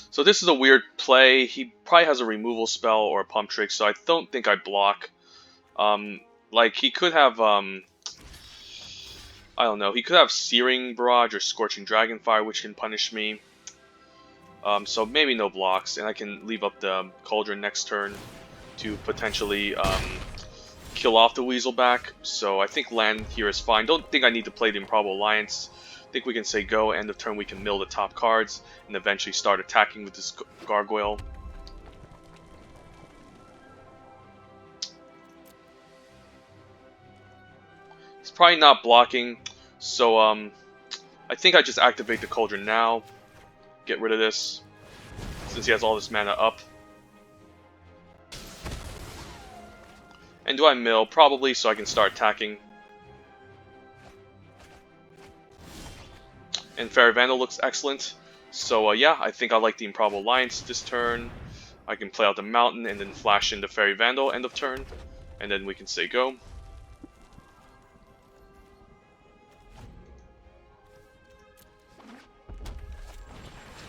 So this is a weird play. He probably has a removal spell or a pump trick, so I don't think I block. Like, he could have, I don't know, he could have Searing Barrage or Scorching Dragonfire, which can punish me. So maybe no blocks, and I can leave up the Cauldron next turn to potentially kill off the Weaselback. So I think land here is fine. Don't think I need to play the Improbable Alliance. I think we can say go, end of turn we can mill the top cards, and eventually start attacking with this Gargoyle. He's probably not blocking, so I think I just activate the Cauldron now, get rid of this, since he has all this mana up. And do I mill? Probably, so I can start attacking. And Fairy Vandal looks excellent. So yeah, I think I like the Improbable Alliance this turn. I can play out the Mountain and then flash in the Fairy Vandal end of turn. And then we can say go.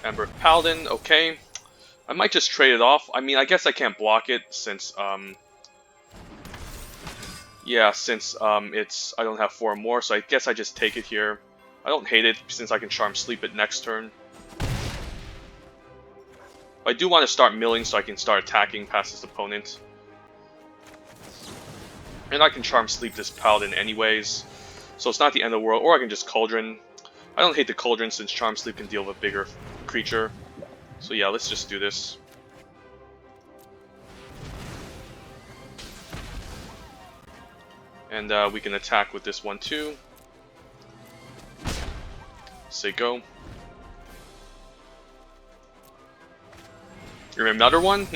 Ember Paladin, okay. I might just trade it off. I mean, I guess I can't block it since, yeah, since it's I don't have 4 more, so I guess I just take it here. I don't hate it since I can Charm Sleep it next turn. I do want to start milling so I can start attacking past his opponent. And I can Charm Sleep this Paladin anyways, so it's not the end of the world. Or I can just Cauldron. I don't hate the Cauldron since Charm Sleep can deal with a bigger creature. So yeah, let's just do this. And we can attack with this one too. Say go. You're another one?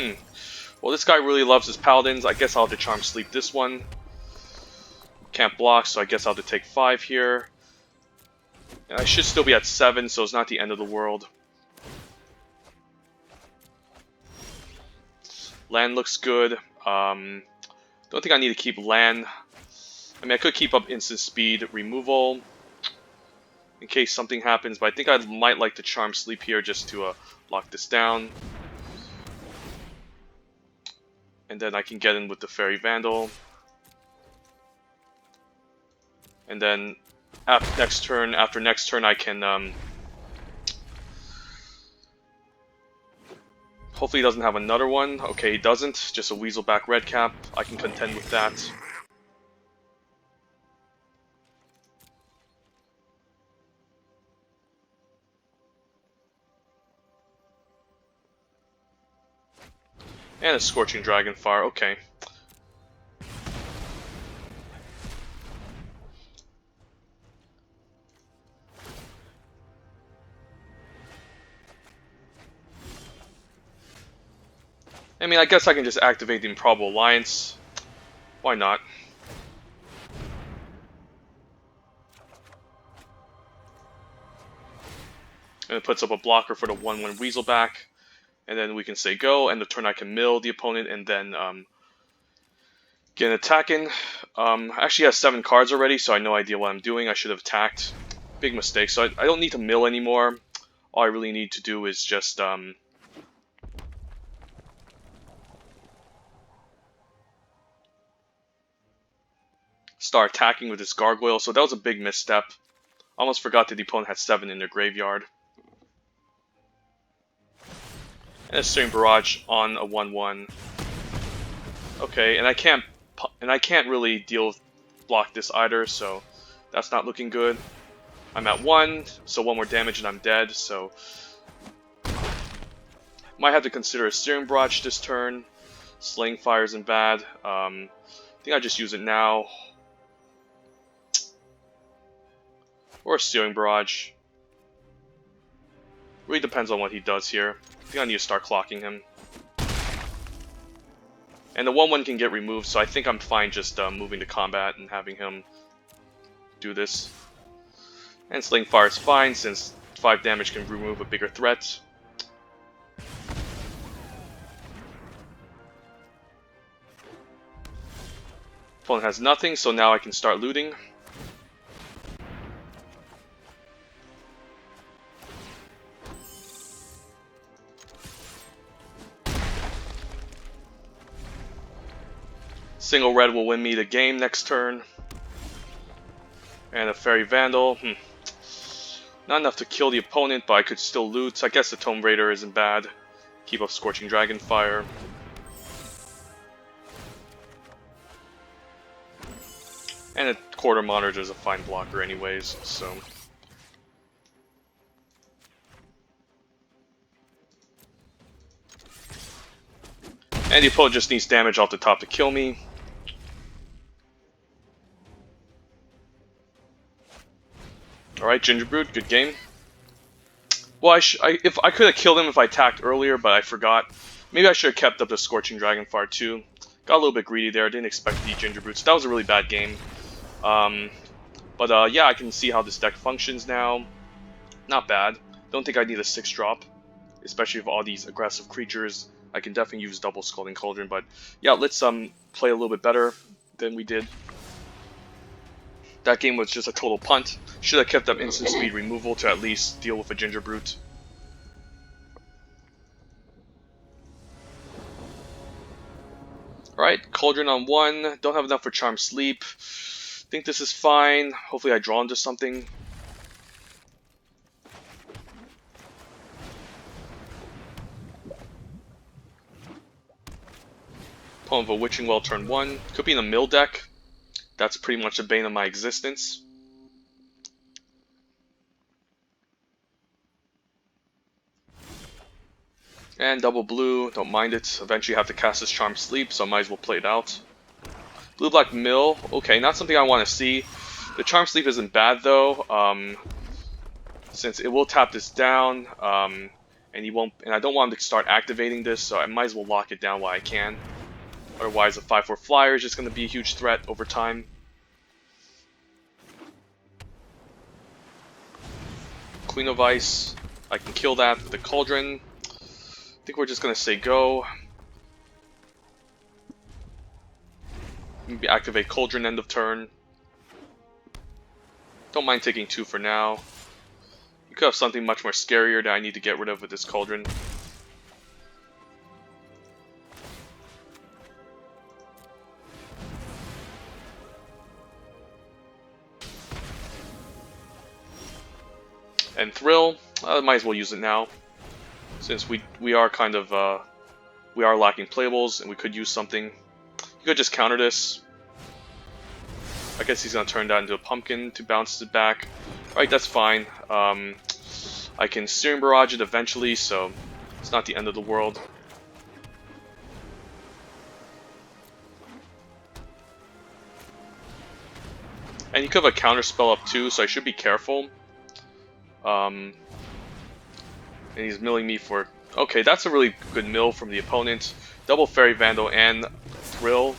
Well, this guy really loves his paladins. I guess I'll have to Charm Sleep this one. Can't block, so I guess I'll have to take 5 here. And I should still be at 7, so it's not the end of the world. Land looks good. Don't think I need to keep land. I mean, I could keep up instant speed removal in case something happens, but I think I might like to Charm Sleep here just to lock this down. And then I can get in with the Fairy Vandal. And then after next turn I can hopefully he doesn't have another one. Okay, he doesn't. Just a Weaselback Redcap. I can contend with that. And a Scorching Dragonfire, okay. I mean, I guess I can just activate the Improbable Alliance. Why not? And it puts up a blocker for the 1/1 Weaselback. And then we can say go, and the turn I can mill the opponent and then get an attack in. Actually has 7 cards already, so I have no idea what I'm doing. I should have attacked. Big mistake. So I don't need to mill anymore. All I really need to do is just start attacking with this Gargoyle. So that was a big misstep. Almost forgot that the opponent had 7 in their graveyard. And a Searing Barrage on a 1/1. Okay, and I can't really block this either, so that's not looking good. I'm at 1, so 1 more damage and I'm dead, so might have to consider a Searing Barrage this turn. Slaying Fire isn't bad. I think I just use it now. Or a Searing Barrage. Really depends on what he does here. I think I need to start clocking him. And the 1/1 can get removed, so I think I'm fine just moving to combat and having him do this. And Slaying Fire is fine, since 5 damage can remove a bigger threat. Opponent has nothing, so now I can start looting. Single red will win me the game next turn. And a Fairy Vandal. Not enough to kill the opponent, but I could still loot. I guess the Tomb Raider isn't bad. Keep up Scorching Dragonfire. And a Quarter Monitor is a fine blocker anyways, so... And the opponent just needs damage off the top to kill me. Alright, Gingerbrute, good game. Well, if I could have killed him if I attacked earlier, but I forgot. Maybe I should have kept up the Scorching Dragonfire too. Got a little bit greedy there, didn't expect the Gingerbrute, so that was a really bad game. Yeah, I can see how this deck functions now. Not bad. Don't think I need a 6-drop, especially with all these aggressive creatures. I can definitely use double Scalding Cauldron, but yeah, let's play a little bit better than we did. That game was just a total punt. Should have kept up instant speed removal to at least deal with a Gingerbrute. Alright, Cauldron on 1. Don't have enough for Charm Sleep. Think this is fine. Hopefully I draw into something. Opponent of a Witching Well turn 1. Could be in a mill deck. That's pretty much the bane of my existence. And double blue, don't mind it. Eventually have to cast this Charm Sleep, so I might as well play it out. Blue-black mill, okay, not something I want to see. The Charm Sleep isn't bad though, since it will tap this down, and he won't. And I don't want him to start activating this, so I might as well lock it down while I can. Otherwise, a 5/4 flyer is just going to be a huge threat over time. Queen of Ice, I can kill that with the Cauldron. I think we're just going to say go. Maybe activate Cauldron end of turn. Don't mind taking 2 for now. You could have something much more scarier that I need to get rid of with this Cauldron. And Thrill, I might as well use it now, since we are kind of we are lacking playables and we could use something. You could just counter this. I guess he's gonna turn that into a pumpkin to bounce it back. Alright, that's fine. I can Searing Barrage it eventually, so it's not the end of the world. And you could have a counter spell up too, so I should be careful. And he's milling me for... Okay, that's a really good mill from the opponent. Double Fairy Vandal and Thrill.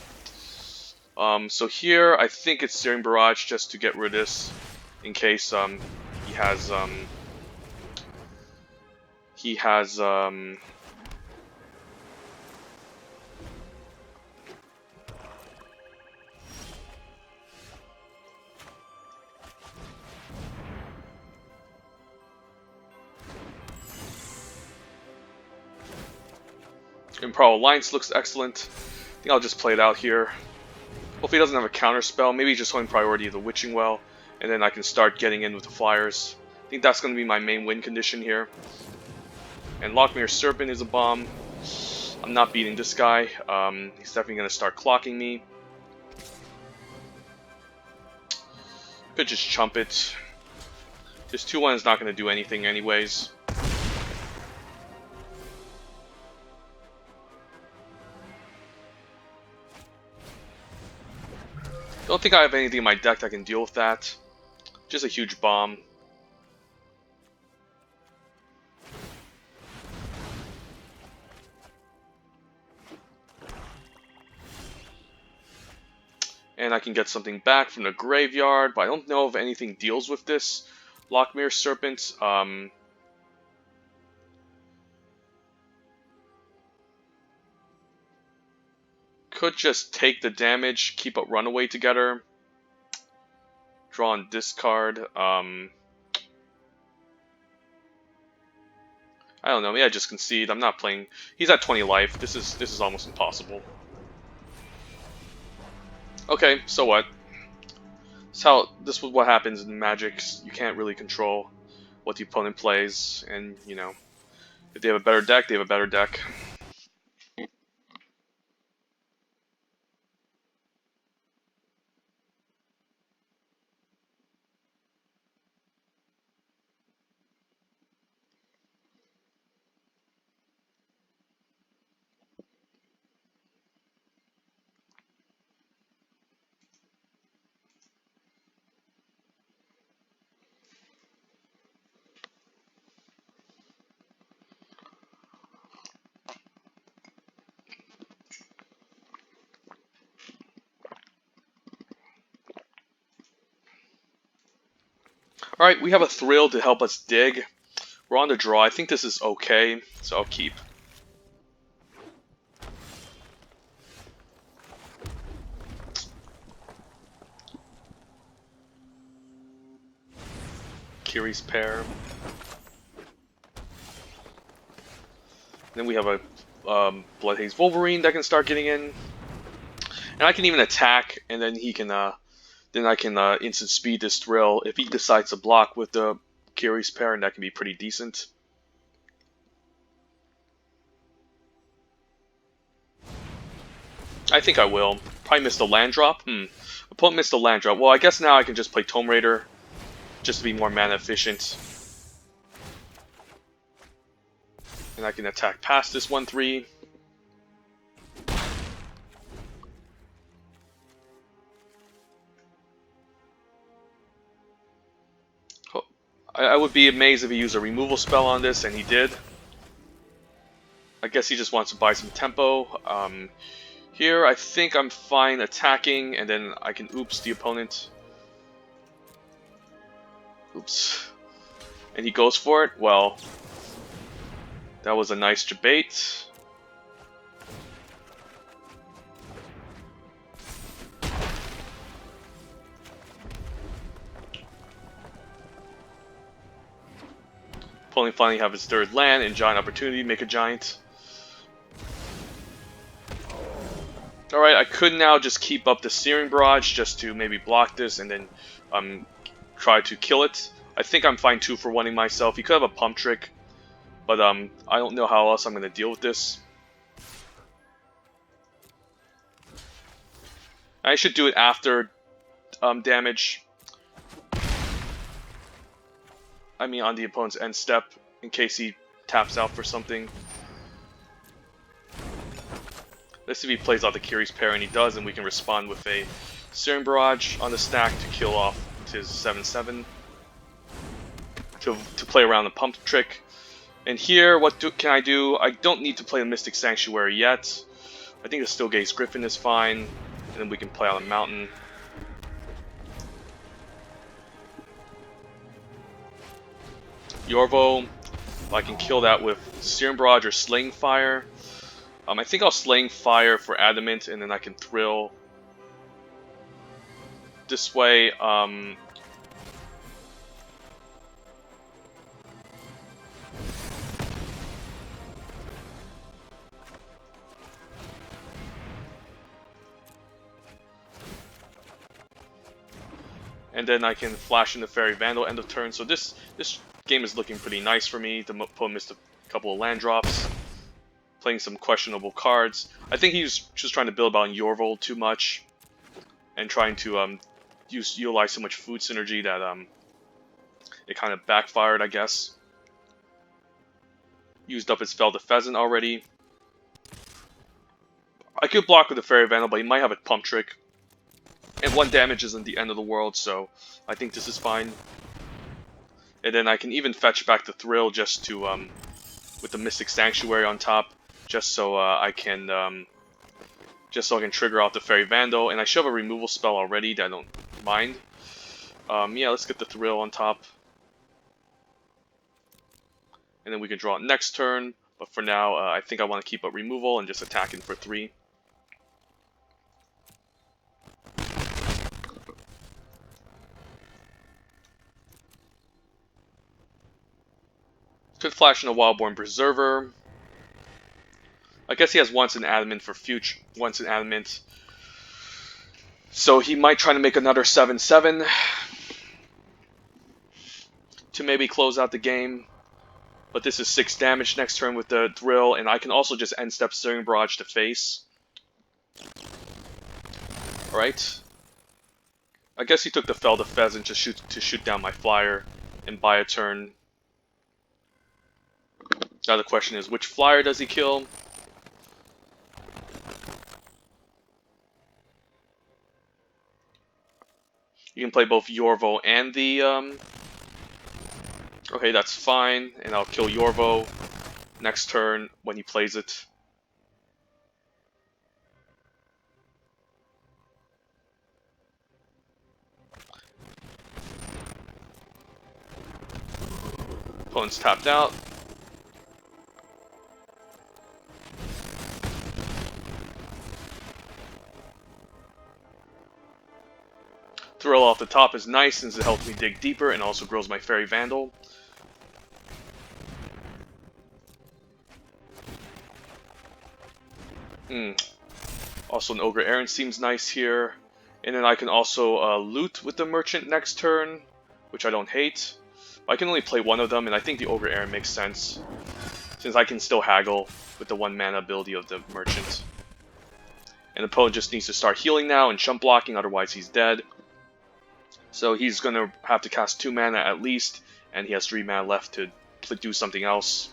So here, I think it's Searing Barrage just to get rid of this, in case he has Improbable Alliance looks excellent. I think I'll just play it out here. Hopefully he doesn't have a counter spell. Maybe just holding priority of the Witching Well, and then I can start getting in with the flyers. I think that's going to be my main win condition here. And Lockmere Serpent is a bomb. I'm not beating this guy. He's definitely going to start clocking me. Could just chump it. This 2/1 is not going to do anything anyways. Don't think I have anything in my deck that can deal with that. Just a huge bomb. And I can get something back from the graveyard, but I don't know if anything deals with this Lockmere Serpent. Could just take the damage, keep a runaway together. Draw and discard. I don't know, maybe I just concede. I'm not playing. He's at 20 life. This is almost impossible. Okay, so what? This is what happens in Magic. You can't really control what the opponent plays, and you know, if they have a better deck, they have a better deck. Alright, we have a Thrill to help us dig. We're on the draw. I think this is okay, so I'll keep. Kiri's Pair. Then we have a Bloodhaze Wolverine that can start getting in. And I can even attack, and then he can then I can instant speed this Thrill. If he decides to block with the Kiri's Pair, and that can be pretty decent. I think I will. Probably missed a land drop. Opponent missed a land drop. Well, I guess now I can just play Tome Raider, just to be more mana efficient. And I can attack past this 1/3. I would be amazed if he used a removal spell on this, and he did. I guess he just wants to buy some tempo. Here, I think I'm fine attacking, and then I can oops the opponent. Oops. And he goes for it. Well, that was a nice debate. Opponent finally have his third land, and giant opportunity, make a giant. Alright, I could now just keep up the Searing Barrage just to maybe block this and then try to kill it. I think I'm fine 2-for-1ing myself. He could have a Pump Trick, but I don't know how else I'm going to deal with this. I should do it after damage. I mean on the opponent's end step, in case he taps out for something. Let's see if he plays out the Kiri's pair, and he does, and we can respond with a Searing Barrage on the stack to kill off his 7/7. To play around the Pump Trick. And here, what can I do? I don't need to play the Mystic Sanctuary yet. I think the Stillgaze Griffin is fine, and then we can play on a Mountain. Yorvo, I can kill that with Searing Barrage or Slaying Fire. I think I'll Slaying Fire for Adamant, and then I can Thrill. This way, and then I can flash into Fairy Vandal end of turn. So this game is looking pretty nice for me. The opponent missed a couple of land drops, playing some questionable cards. I think he's just trying to build on Yorvol too much, and trying to utilize so much food synergy that it kind of backfired, I guess. Used up his Fell the Pheasant already. I could block with the Fairy Vandal, but he might have a Pump Trick. And 1 damage isn't the end of the world, so I think this is fine. And then I can even fetch back the Thrill just to, with the Mystic Sanctuary on top, just so I can trigger out the Fairy Vandal. And I should have a removal spell already that I don't mind. Yeah, let's get the Thrill on top. And then we can draw it next turn. But for now, I think I want to keep up removal and just attacking for 3. Could flash in a Wildborn Preserver. I guess he has once an Adamant for future. Once an Adamant. So he might try to make another 7/7 to maybe close out the game. But this is 6 damage next turn with the Thrill, and I can also just end step Searing Barrage to face. Alright. I guess he took the Fell the Pheasant to shoot down my flyer and buy a turn. Now the question is, which flyer does he kill? You can play both Yorvo and the... Okay, that's fine, and I'll kill Yorvo next turn when he plays it. Opponent's tapped out. Thrill off the top is nice since it helps me dig deeper and also grows my Fairy Vandal. Also an Ogre Errant seems nice here. And then I can also loot with the Merchant next turn, which I don't hate. I can only play one of them, and I think the Ogre Errant makes sense, since I can still haggle with the 1 mana ability of the Merchant. And the opponent just needs to start healing now and chump blocking, otherwise he's dead. So he's going to have to cast 2 mana at least, and he has 3 mana left to do something else.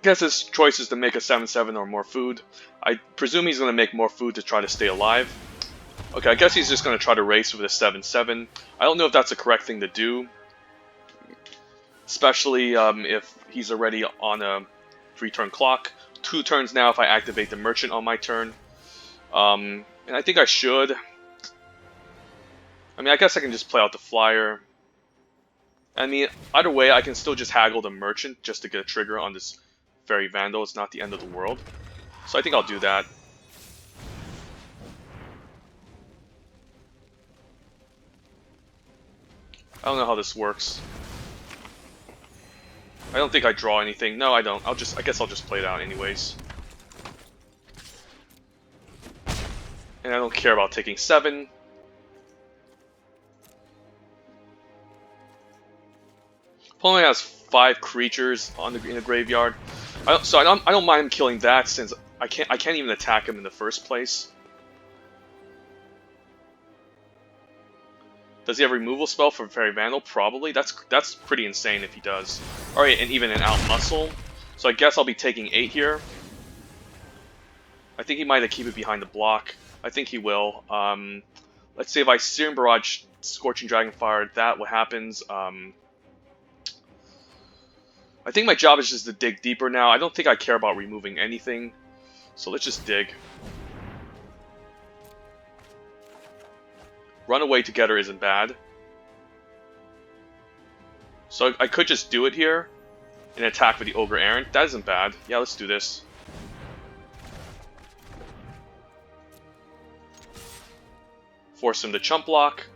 Guess his choice is to make a 7/7 or more food. I presume he's going to make more food to try to stay alive. Okay, I guess he's just going to try to race with a 7/7. I don't know if that's the correct thing to do. Especially if he's already on a 3-turn clock. 2 turns now if I activate the merchant on my turn. And I think I should. I mean, I guess I can just play out the flyer. I mean, either way, I can still just haggle the merchant just to get a trigger on this Fairy Vandal. It's not the end of the world. So I think I'll do that. I don't know how this works. I don't think I draw anything. No, I don't. I guess I'll just play it out anyways. And I don't care about taking 7. Opponent has 5 creatures in the graveyard. So I don't mind him killing that, since I can't even attack him in the first place. Does he have a removal spell for Fairy Vandal? Probably. That's pretty insane if he does. Alright, and even an out muscle. So I guess I'll be taking 8 here. I think he might keep it behind the block. I think he will. Let's see if I Searing Barrage, Scorching Dragonfire, that what happens. I think my job is just to dig deeper now. I don't think I care about removing anything. So let's just dig. Run away together isn't bad. So I could just do it here and attack with the Ogre Errant. That isn't bad. Yeah, let's do this. Force him to chump block.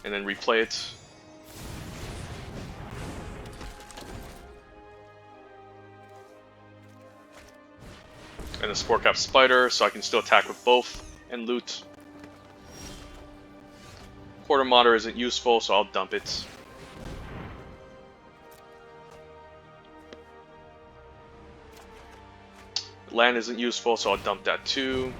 And then replay it. And a Spore Cap Spider, so I can still attack with both and loot. Quarter Monitor isn't useful, so I'll dump it. Land isn't useful, so I'll dump that too.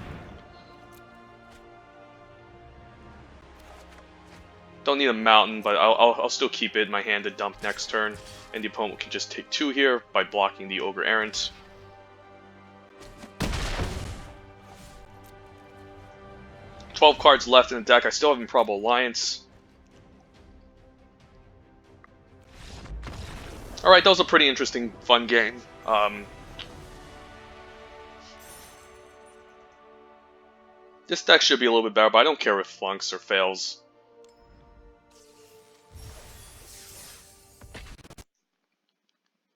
Don't need a mountain, but I'll still keep it in my hand to dump next turn. And the opponent can just take 2 here by blocking the Ogre Errant. $12 cards left in the deck. I still have Improbable Alliance. Alright, that was a pretty interesting, fun game. This deck should be a little bit better, but I don't care if it flunks or fails.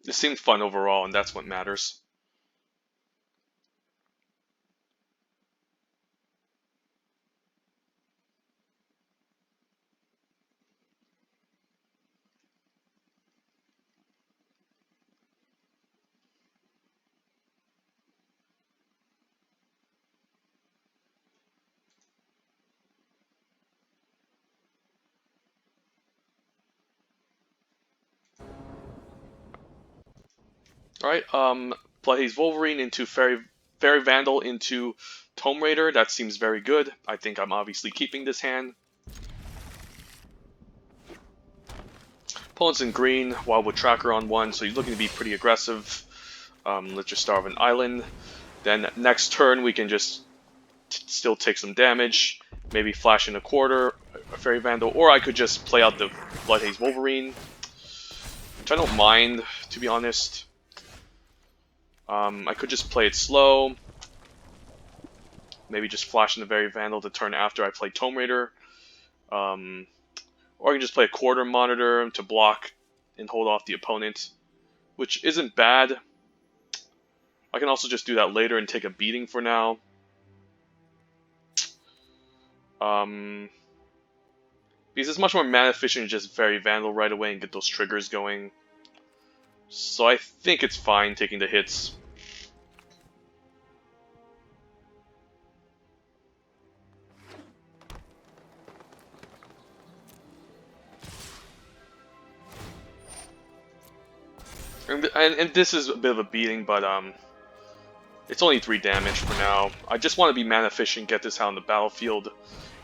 It seemed fun overall, and that's what matters. Alright, Bloodhaze Wolverine into Fairy Vandal into Tome Raider. That seems very good. I think I'm obviously keeping this hand. Opponent's in green, Wildwood Tracker on 1, so he's looking to be pretty aggressive. Let's just start with an island. Then next turn we can just still take some damage. Maybe flash in a quarter, a Fairy Vandal, or I could just play out the Bloodhaze Wolverine, which I don't mind, to be honest. I could just play it slow. Maybe just flash in the Fairy Vandal the turn after I play Tome Raider. Or I can just play a Quarter Monitor to block and hold off the opponent, which isn't bad. I can also just do that later and take a beating for now. Because it's much more mana efficient to just Fairy Vandal right away and get those triggers going. So I think it's fine taking the hits. And this is a bit of a beating, but it's only 3 damage for now. I just want to be mana efficient, get this out on the battlefield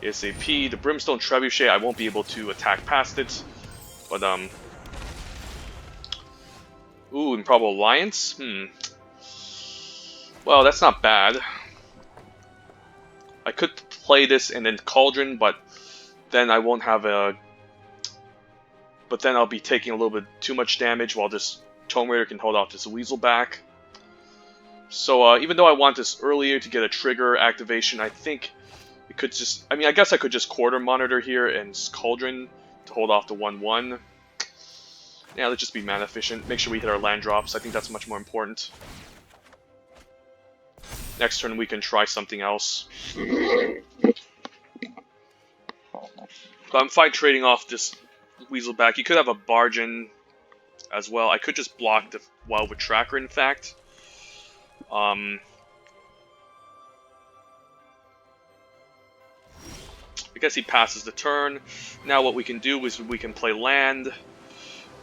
ASAP. The Brimstone Trebuchet, I won't be able to attack past it, but ooh, Improbable Alliance? Well, that's not bad. I could play this and then Cauldron, but then I won't have a... But then I'll be taking a little bit too much damage while this Tome Raider can hold off this Weasel back. So even though I want this earlier to get a trigger activation, I think it could just... I mean, I guess I could just Quarter Monitor here and Cauldron to hold off the 1/1. Yeah, let's just be mana efficient. Make sure we hit our land drops. I think that's much more important. Next turn we can try something else. But I'm fine trading off this Weasel back. You could have a Bargain as well. I could just block the Wildwood Tracker, in fact. I guess he passes the turn. Now what we can do is we can play land.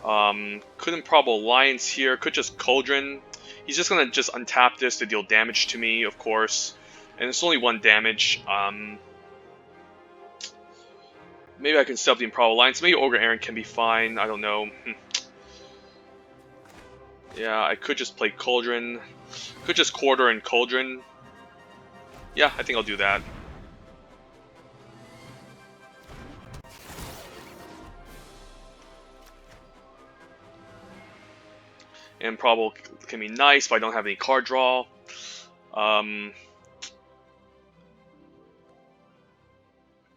Could Improbable Alliance here. Could just Cauldron. He's just gonna just untap this to deal damage to me, of course. And it's only 1 damage. Maybe I can set up the Improbable Alliance. Maybe Ogre Aaron can be fine. I don't know. Yeah, I could just play Cauldron. Could just Quarter and Cauldron. Yeah, I think I'll do that. Improbable can be nice, but I don't have any card draw.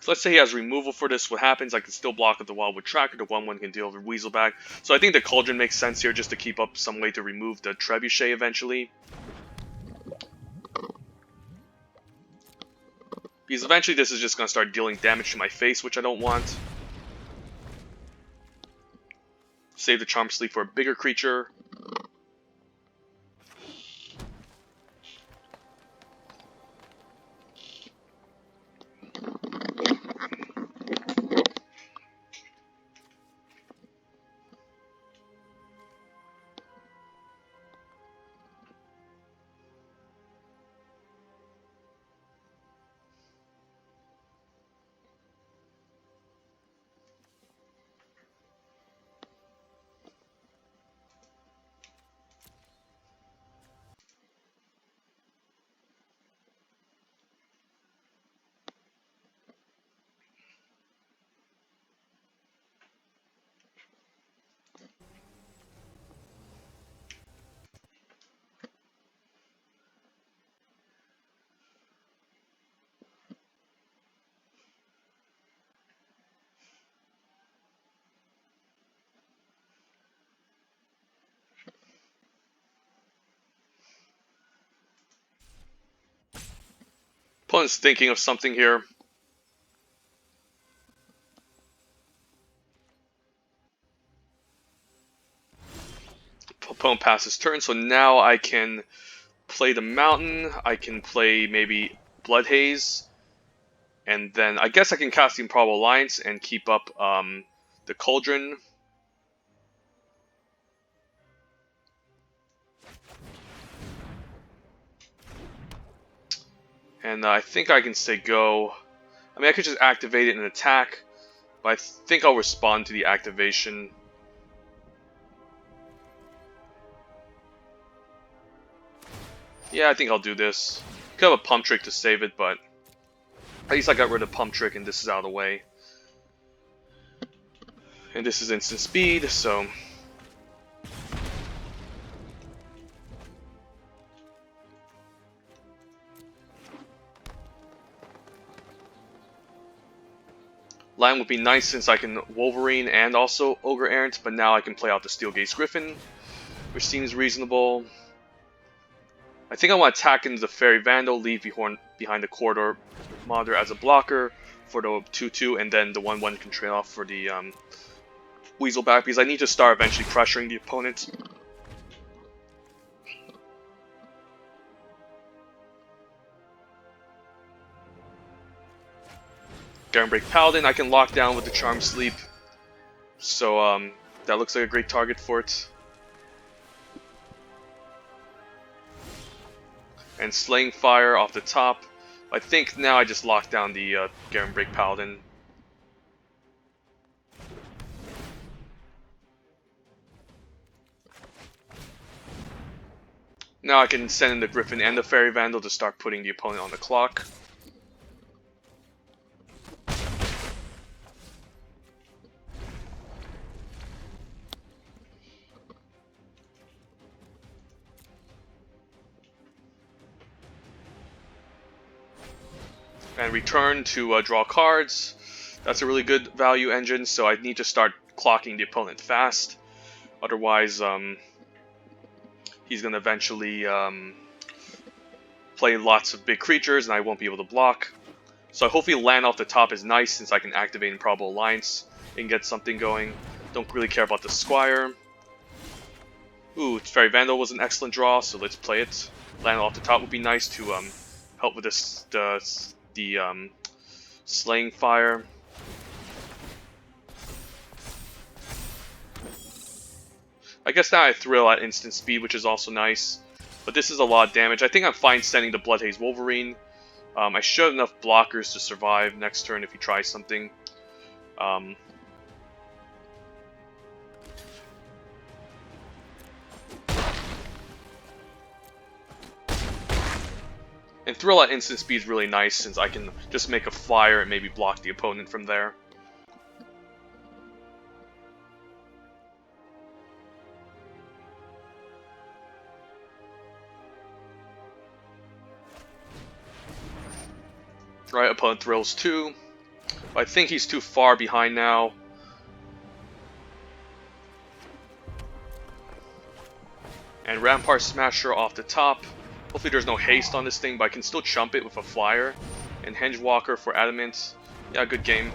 So let's say he has removal for this. What happens? I can still block with the Wildwood Tracker. The 1/1 can deal with Weasel back. So I think the Cauldron makes sense here, just to keep up some way to remove the Trebuchet eventually. Because eventually this is just going to start dealing damage to my face, which I don't want. Save the Charm Sleep for a bigger creature. Opponent's thinking of something here. Opponent passes turn, so now I can play the Mountain. I can play maybe Blood Haze. And then I guess I can cast the Improbable Alliance and keep up the Cauldron. And I think I can say go. I mean, I could just activate it and attack, but I think I'll respond to the activation. Yeah, I think I'll do this. Could have a Pump Trick to save it, but at least I got rid of Pump Trick and this is out of the way. And this is instant speed, so... Land would be nice since I can Wolverine and also Ogre Errant, but now I can play out the Steel Gaze Griffin, which seems reasonable. I think I want to attack into the Fairy Vandal, leave behind the Corridor Monitor as a blocker for the 2/2, and then the 1/1 can trade off for the Weasel back, because I need to start eventually pressuring the opponent. Break Paladin, I can lock down with the Charm Sleep, so that looks like a great target for it. and Slaying Fire off the top. I think now I just locked down the Garen Break Paladin. Now I can send in the Griffin and the Fairy Vandal to start putting the opponent on the clock. And return to draw cards. That's a really good value engine, so I need to start clocking the opponent fast. Otherwise, he's going to eventually play lots of big creatures and I won't be able to block. So hopefully land off the top is nice since I can activate Improbable Alliance and get something going. Don't really care about the Squire. Ooh, Fairy Vandal was an excellent draw, so let's play it. Land off the top would be nice to help with this, the Slaying Fire. I guess now I thrill at instant speed, which is also nice. But this is a lot of damage. I think I'm fine sending the Bloodhaze Wolverine. I should have enough blockers to survive next turn if he tries something. And thrill at instant speed is really nice since I can just make a flyer and maybe block the opponent from there. Right, opponent thrills 2. I think he's too far behind now. And Rampart Smasher off the top. Hopefully there's no haste on this thing, but I can still chump it with a flyer. And Hengewalker for Adamant. Yeah, good game.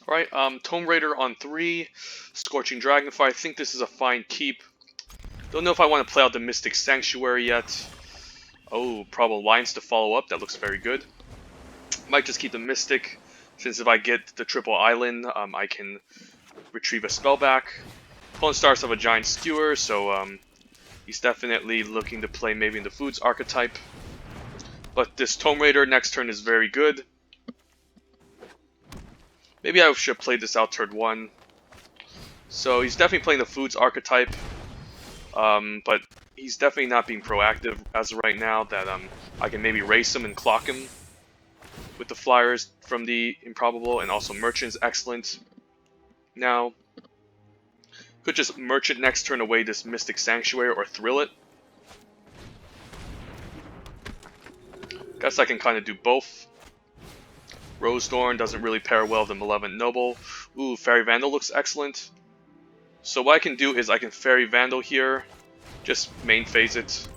Alright, Tomb Raider on 3, Scorching Dragonfire. I think this is a fine keep. Don't know if I want to play out the Mystic Sanctuary yet. Oh, Probable Alliance to follow up. That looks very good. Might just keep the Mystic, since if I get the triple island, I can retrieve a spell back. Opponent starts have a Giant Skewer, so he's definitely looking to play maybe in the Foods archetype. But this Tomb Raider next turn is very good. Maybe I should have played this out turn 1. So he's definitely playing the Foods archetype. But he's definitely not being proactive as of right now that I can maybe race him and clock him with the flyers from the Improbable, and also Merchant's excellent. Now, could just Merchant next turn away this Mystic Sanctuary or thrill it. Guess I can kind of do both. Rosedorn doesn't really pair well with the Malevolent Noble. Ooh, Fairy Vandal looks excellent. So what I can do is I can Fairy Vandal here, just main phase it.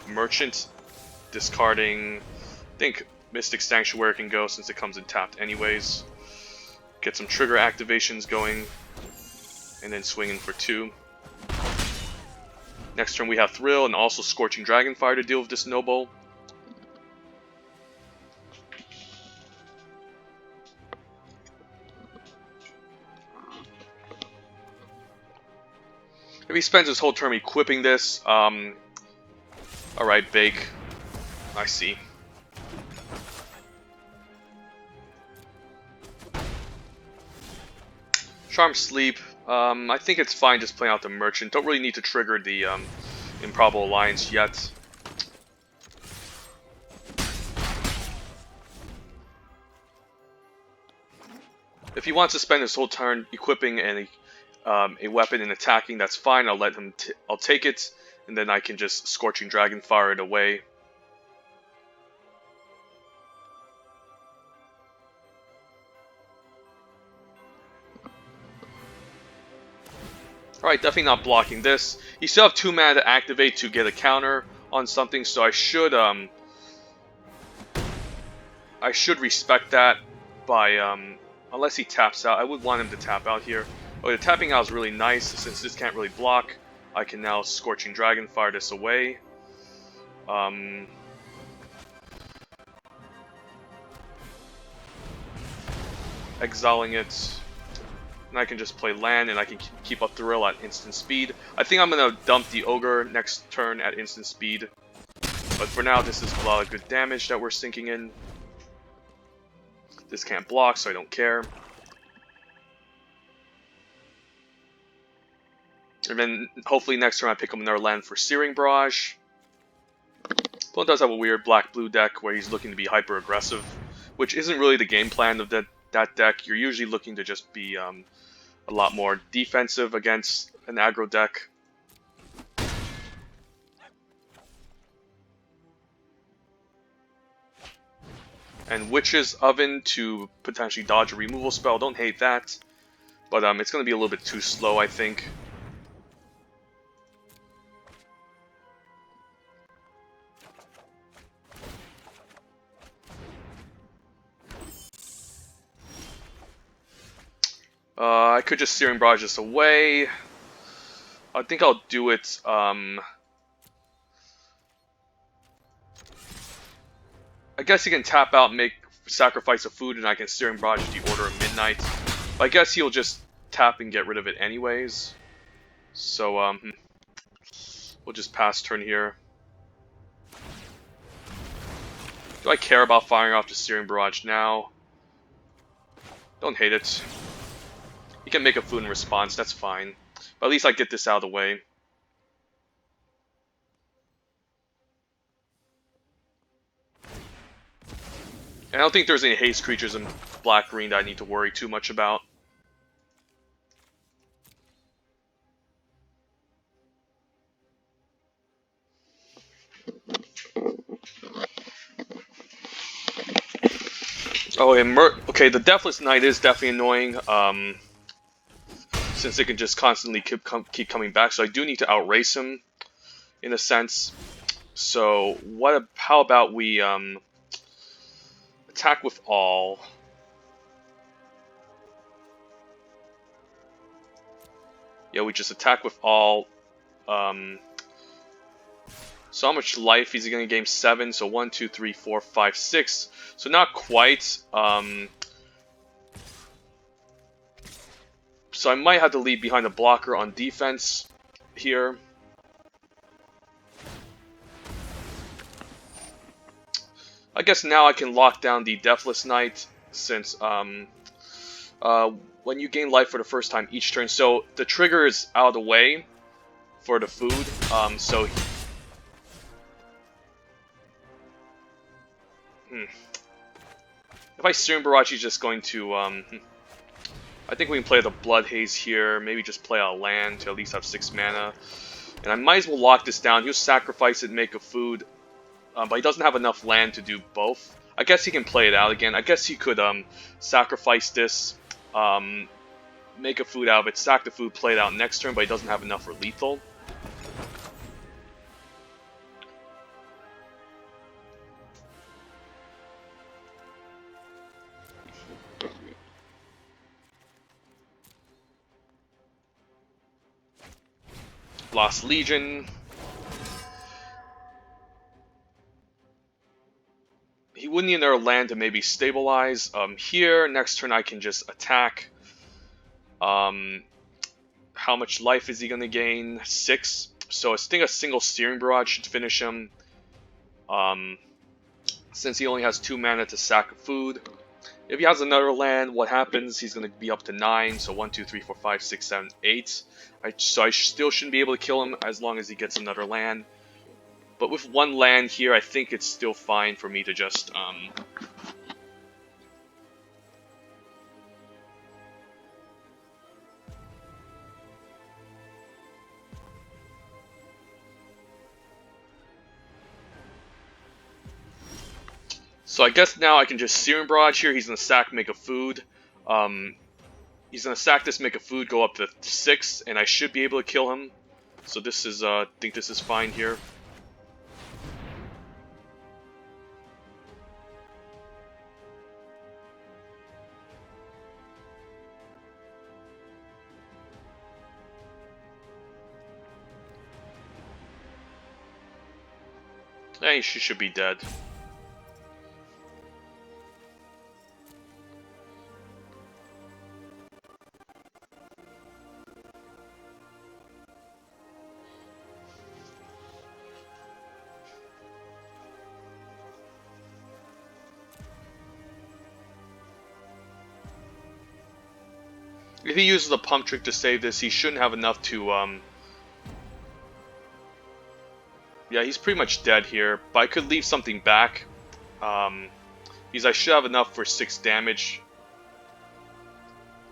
Merchant, discarding, I think Mystic Sanctuary can go since it comes in tapped anyways. Get some trigger activations going, and then swing in for 2. Next turn we have Thrill and also Scorching Dragonfire to deal with this Noble. If he spends his whole turn equipping this, alright, Bake. I see. Charm Sleep. I think it's fine just playing out the Merchant. Don't really need to trigger the Improbable Alliance yet. If he wants to spend his whole turn equipping a weapon and attacking, that's fine. I'll let him. I'll take it, and then I can just Scorching Dragon fire it away. Alright, definitely not blocking this. You still have 2 mana to activate to get a counter on something, so I should respect that by unless he taps out. I would want him to tap out here. Okay, the tapping out is really nice since this can't really block. I can now Scorching Dragon fire this away. Exiling it. And I can just play land, and I can keep up Thrill at instant speed. I think I'm going to dump the Ogre next turn at instant speed. But for now, this is a lot of good damage that we're sinking in. This can't block, so I don't care. And then, hopefully next turn I pick up another land for Searing Barrage. Opponent does have a weird black-blue deck where he's looking to be hyper-aggressive, which isn't really the game plan of that deck. You're usually looking to just be a lot more defensive against an aggro deck. And Witch's Oven to potentially dodge a removal spell. Don't hate that, but it's going to be a little bit too slow, I think. I could just Searing Barrage this away. I think I'll do it. I guess he can tap out, sacrifice a food, and I can Searing Barrage the Order of Midnight. But I guess he'll just tap and get rid of it anyways. So we'll just pass turn here. Do I care about firing off the Searing Barrage now? Don't hate it. You can make a food in response, that's fine. But at least I get this out of the way. And I don't think there's any haste creatures in black-green that I need to worry too much about. Oh, and okay, the Deathless Knight is definitely annoying, since it can just constantly keep coming back. So I do need to outrace him, in a sense. So how about we attack with all. Yeah, we just attack with all. So how much life is he going to gain? 7. So 1, 2, 3, 4, 5, 6. So not quite. So I might have to leave behind a blocker on defense here. I guess now I can lock down the Deathless Knight, since when you gain life for the first time each turn. So the trigger is out of the way for the food. So if I Searing Barrage, he's just going to I think we can play the Blood Haze here, maybe just play a land to at least have 6 mana. And I might as well lock this down. He'll sacrifice it, make a food, but he doesn't have enough land to do both. I guess he can play it out again. I guess he could sacrifice this, make a food out of it, sack the food, play it out next turn, but he doesn't have enough for lethal. Lost Legion. He would need another land to maybe stabilize. Here, next turn I can just attack. How much life is he going to gain? 6. So I think a single Searing Barrage should finish him. Since he only has 2 mana to sack a food. If he has another land, what happens? He's going to be up to 9. So 1, 2, 3, 4, 5, 6, 7, 8. So I still shouldn't be able to kill him as long as he gets another land. But with 1 land here, I think it's still fine for me to just... So I guess now I can just Searing Barrage here. He's going to sack, make a food. He's going to sack this, make a food, go up to 6, and I should be able to kill him. So this is, I think this is fine here. He should be dead. If he uses a pump trick to save this, he shouldn't have enough to, yeah, he's pretty much dead here, but I could leave something back. Because I should have enough for 6 damage.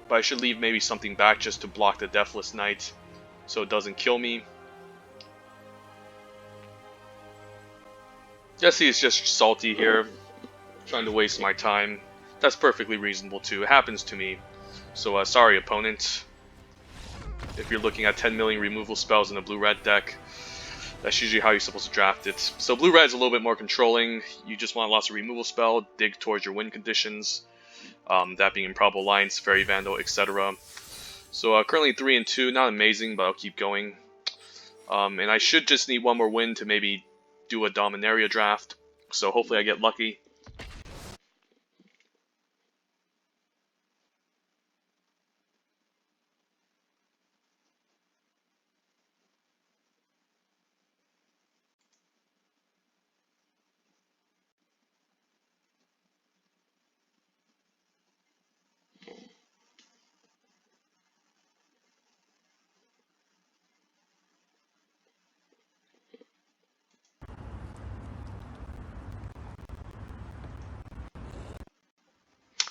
But I should leave maybe something back just to block the Deathless Knight, so it doesn't kill me. Guess he's just salty here, trying to waste my time. That's perfectly reasonable too, it happens to me. So sorry opponent, if you're looking at 10 million removal spells in a blue-red deck, that's usually how you're supposed to draft it. So blue-red is a little bit more controlling, you just want lots of removal spell, dig towards your win conditions, that being Improbable Alliance, Fairy Vandal, etc. So currently 3 and 2, not amazing, but I'll keep going. And I should just need 1 more win to maybe do a Dominaria draft, so hopefully I get lucky.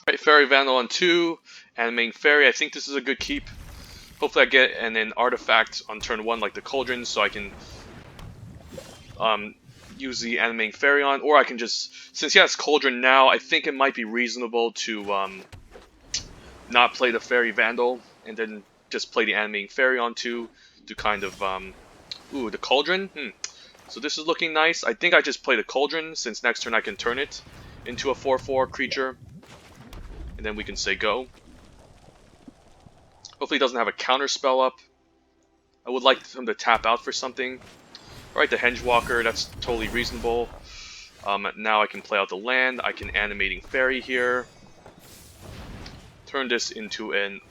Right, Fairy Vandal on 2, Animating Fairy, I think this is a good keep. Hopefully I get an artifact on turn 1 like the Cauldron, so I can use the Animating Fairy on, or I can just, since he has Cauldron now, I think it might be reasonable to not play the Fairy Vandal, and then just play the Animating Fairy on 2 to kind of, ooh, the Cauldron? So this is looking nice. I think I just play the Cauldron, since next turn I can turn it into a 4/4 creature. And then we can say go. Hopefully he doesn't have a counter spell up. I would like him to tap out for something. Alright, the Hengewalker, that's totally reasonable. Now I can play out the land. I can Animating Fairy here. Turn this into an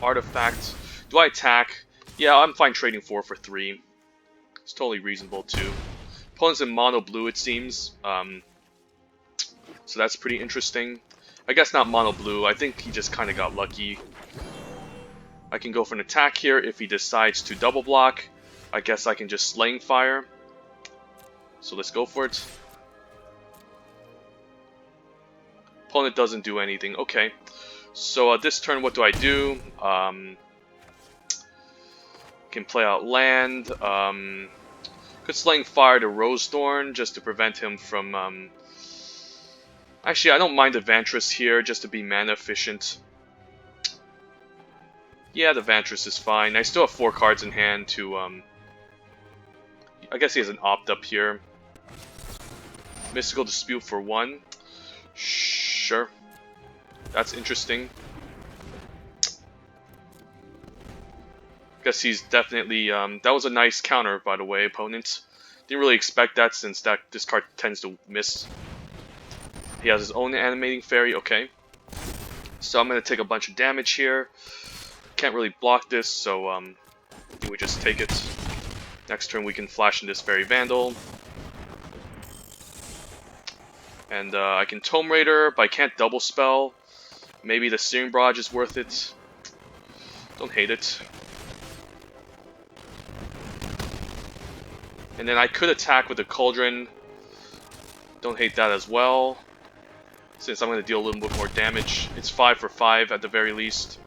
artifact. Do I attack? Yeah, I'm fine trading 4 for 3. It's totally reasonable too. Opponent's in mono blue, it seems. So that's pretty interesting. I guess not mono blue, I think he just kind of got lucky. I can go for an attack here if he decides to double block. I guess I can just Slaying Fire. So let's go for it. Opponent doesn't do anything, okay. So this turn what do I do? Can play out land. Could Slaying Fire to Rosethorn just to prevent him from... Actually, I don't mind the Vantress here, just to be mana efficient. Yeah, the Vantress is fine. I still have 4 cards in hand to, I guess he has an opt up here. Mystical Dispute for 1. Sure. That's interesting. Guess he's definitely, that was a nice counter, by the way, opponent. Didn't really expect that, since this card tends to miss. He has his own Animating Fairy, okay. So I'm going to take a bunch of damage here. Can't really block this, so We just take it. Next turn we can flash in this Fairy Vandal. And I can Tome Raider, but I can't double spell. Maybe the Searing Barrage is worth it. Don't hate it. And then I could attack with the Cauldron. Don't hate that as well, since I'm going to deal a little bit more damage. It's 5 for 5 at the very least.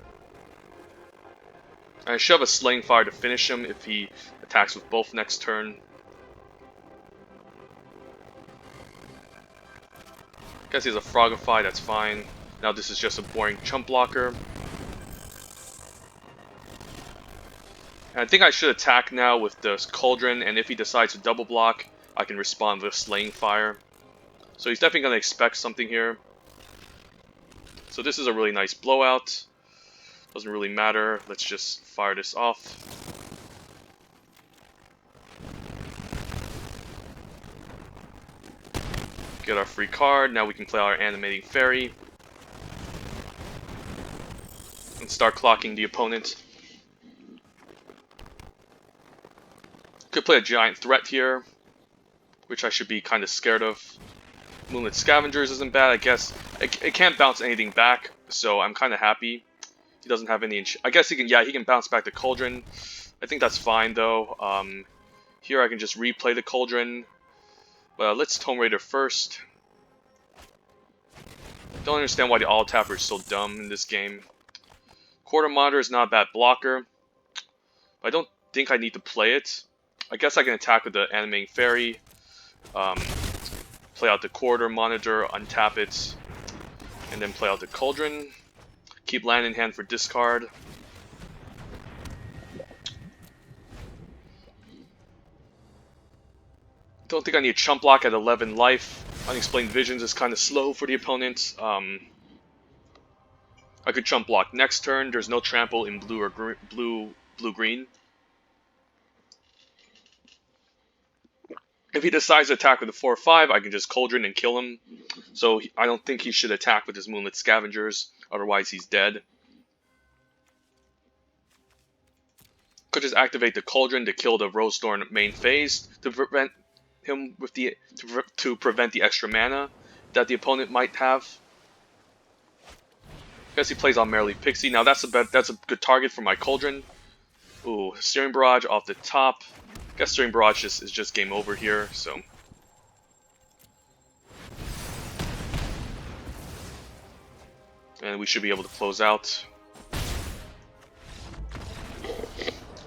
I should have a Slaying Fire to finish him if he attacks with both next turn. Guess he has a Frogify, that's fine. Now this is just a boring chump blocker. And I think I should attack now with the Cauldron, and if he decides to double block, I can respond with a Slaying Fire. So he's definitely going to expect something here. So this is a really nice blowout. Doesn't really matter. Let's just fire this off. Get our free card. Now we can play our Animating Fairy. And start clocking the opponent. Could play a Giant Threat here, which I should be kind of scared of. Moonlit Scavengers isn't bad, I guess. It can't bounce anything back, so I'm kind of happy. He doesn't have any... I guess he can, yeah, he can bounce back the Cauldron. I think that's fine, though. Here I can just replay the Cauldron. But let's Tome Raider first. Don't understand why the Auto Tapper is so dumb in this game. Quarter Monitor is not a bad blocker. But I don't think I need to play it. I guess I can attack with the Animating Fairy. Play out the Quarter Monitor, untap it, and then play out the Cauldron. Keep land in hand for discard. Don't think I need a chump block at 11 life. Unexplained Visions is kind of slow for the opponent. I could chump block next turn. There's no trample in blue or blue-green. If he decides to attack with a 4-5, I can just Cauldron and kill him. So I don't think he should attack with his Moonlit Scavengers, otherwise he's dead. Could just activate the Cauldron to kill the Rosethorn main phase to prevent him with the to prevent the extra mana that the opponent might have. I guess he plays on Merrily Pixie. Now that's a good target for my Cauldron. Ooh, Searing Barrage off the top. I guess Searing Barrage is just game over here, so. And we should be able to close out.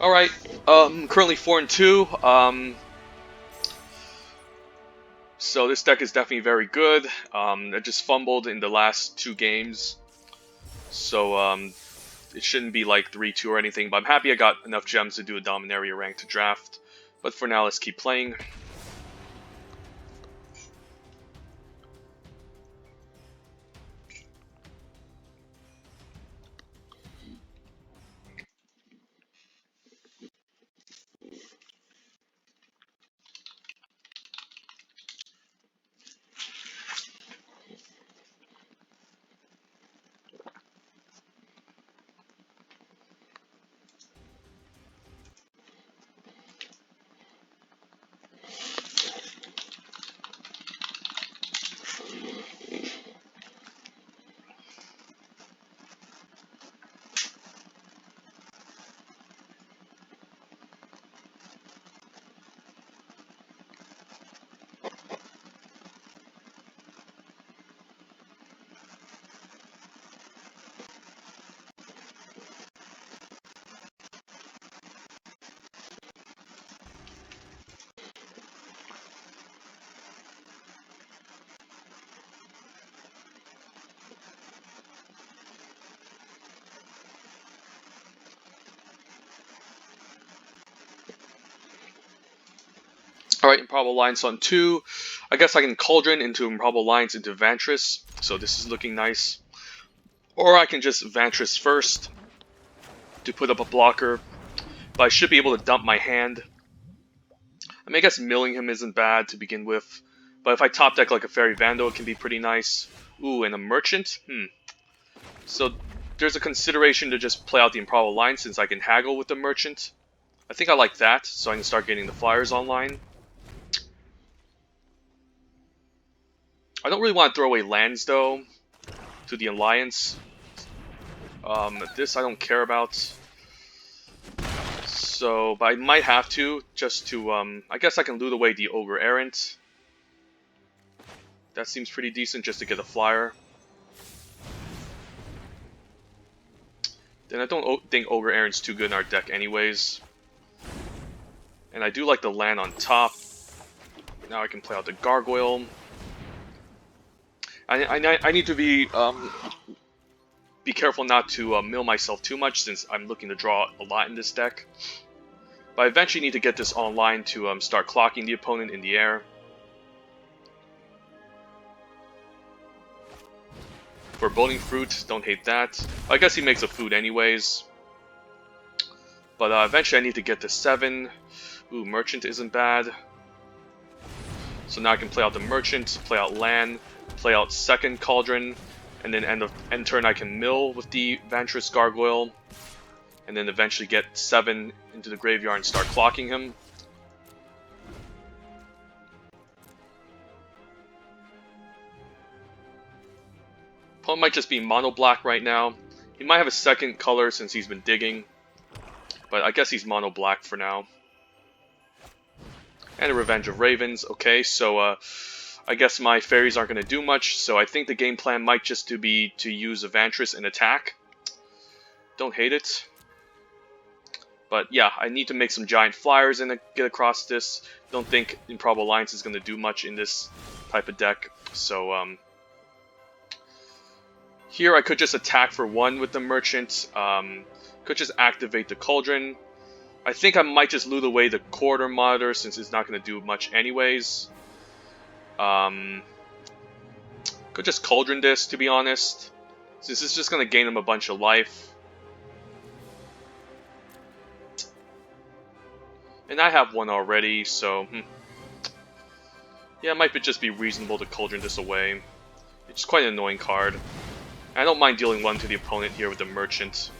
Alright, currently 4-2. So this deck is definitely very good. I just fumbled in the last 2 games. So it shouldn't be like 3-2 or anything, but I'm happy I got enough gems to do a Dominaria rank to draft. But for now, let's keep playing. Alright, Improbable Alliance on 2. I guess I can Cauldron into Improbable Alliance into Vantress. So this is looking nice. Or I can just Vantress first to put up a blocker. But I should be able to dump my hand. I mean, I guess milling him isn't bad to begin with. But if I top deck like a Fairy Vandal, it can be pretty nice. Ooh, and a Merchant? So there's a consideration to just play out the Improbable Alliance since I can haggle with the Merchant. I think I like that, so I can start getting the flyers online. I don't really want to throw away lands, though, to the Alliance. This I don't care about. So, but I might have to, just to, I guess I can loot away the Ogre Errant. That seems pretty decent, just to get a flyer. Then I don't think Ogre Errant's too good in our deck anyways. And I do like the land on top. Now I can play out the Gargoyle. I need to be careful not to mill myself too much, since I'm looking to draw a lot in this deck. But I eventually need to get this online to start clocking the opponent in the air. Foreboding Fruit, don't hate that. I guess he makes a food anyways. But eventually I need to get to 7. Ooh, Merchant isn't bad. So now I can play out the Merchant, play out land, play out second Cauldron, and then end turn I can mill with the Vantress Gargoyle, and then eventually get 7 into the graveyard and start clocking him. Opponent might just be mono black right now. He might have a second color since he's been digging, but I guess he's mono black for now. And a Revenge of Ravens. Okay, so I guess my fairies aren't going to do much, so I think the game plan might just be to use a Vantress and attack. Don't hate it. But yeah, I need to make some giant flyers and get across this. Don't think Improbable Alliance is going to do much in this type of deck. So here I could just attack for 1 with the Merchant. Could just activate the Cauldron. I think I might just loot away the Quarter Monitor since it's not going to do much anyways. Could just Cauldron this, to be honest, since it's just going to gain him a bunch of life. And I have 1 already, so yeah, it might just be reasonable to Cauldron this away. It's quite an annoying card. I don't mind dealing 1 to the opponent here with the Merchant.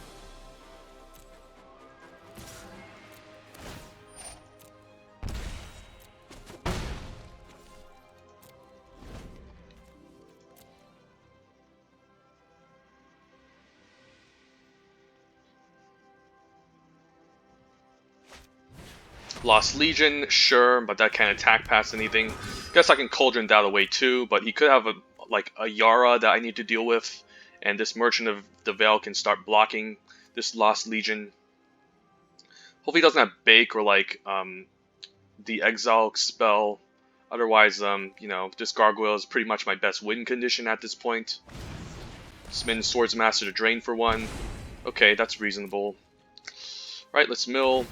Lost Legion, sure, but that can't attack past anything. Guess I can Cauldron that away too, but he could have a Yara that I need to deal with, and this Merchant of the Veil can start blocking this Lost Legion. Hopefully he doesn't have Bake or the Exile spell. Otherwise, you know, this Gargoyle is pretty much my best win condition at this point. Spin Swordsmaster to drain for 1. Okay, that's reasonable. Right, let's mill.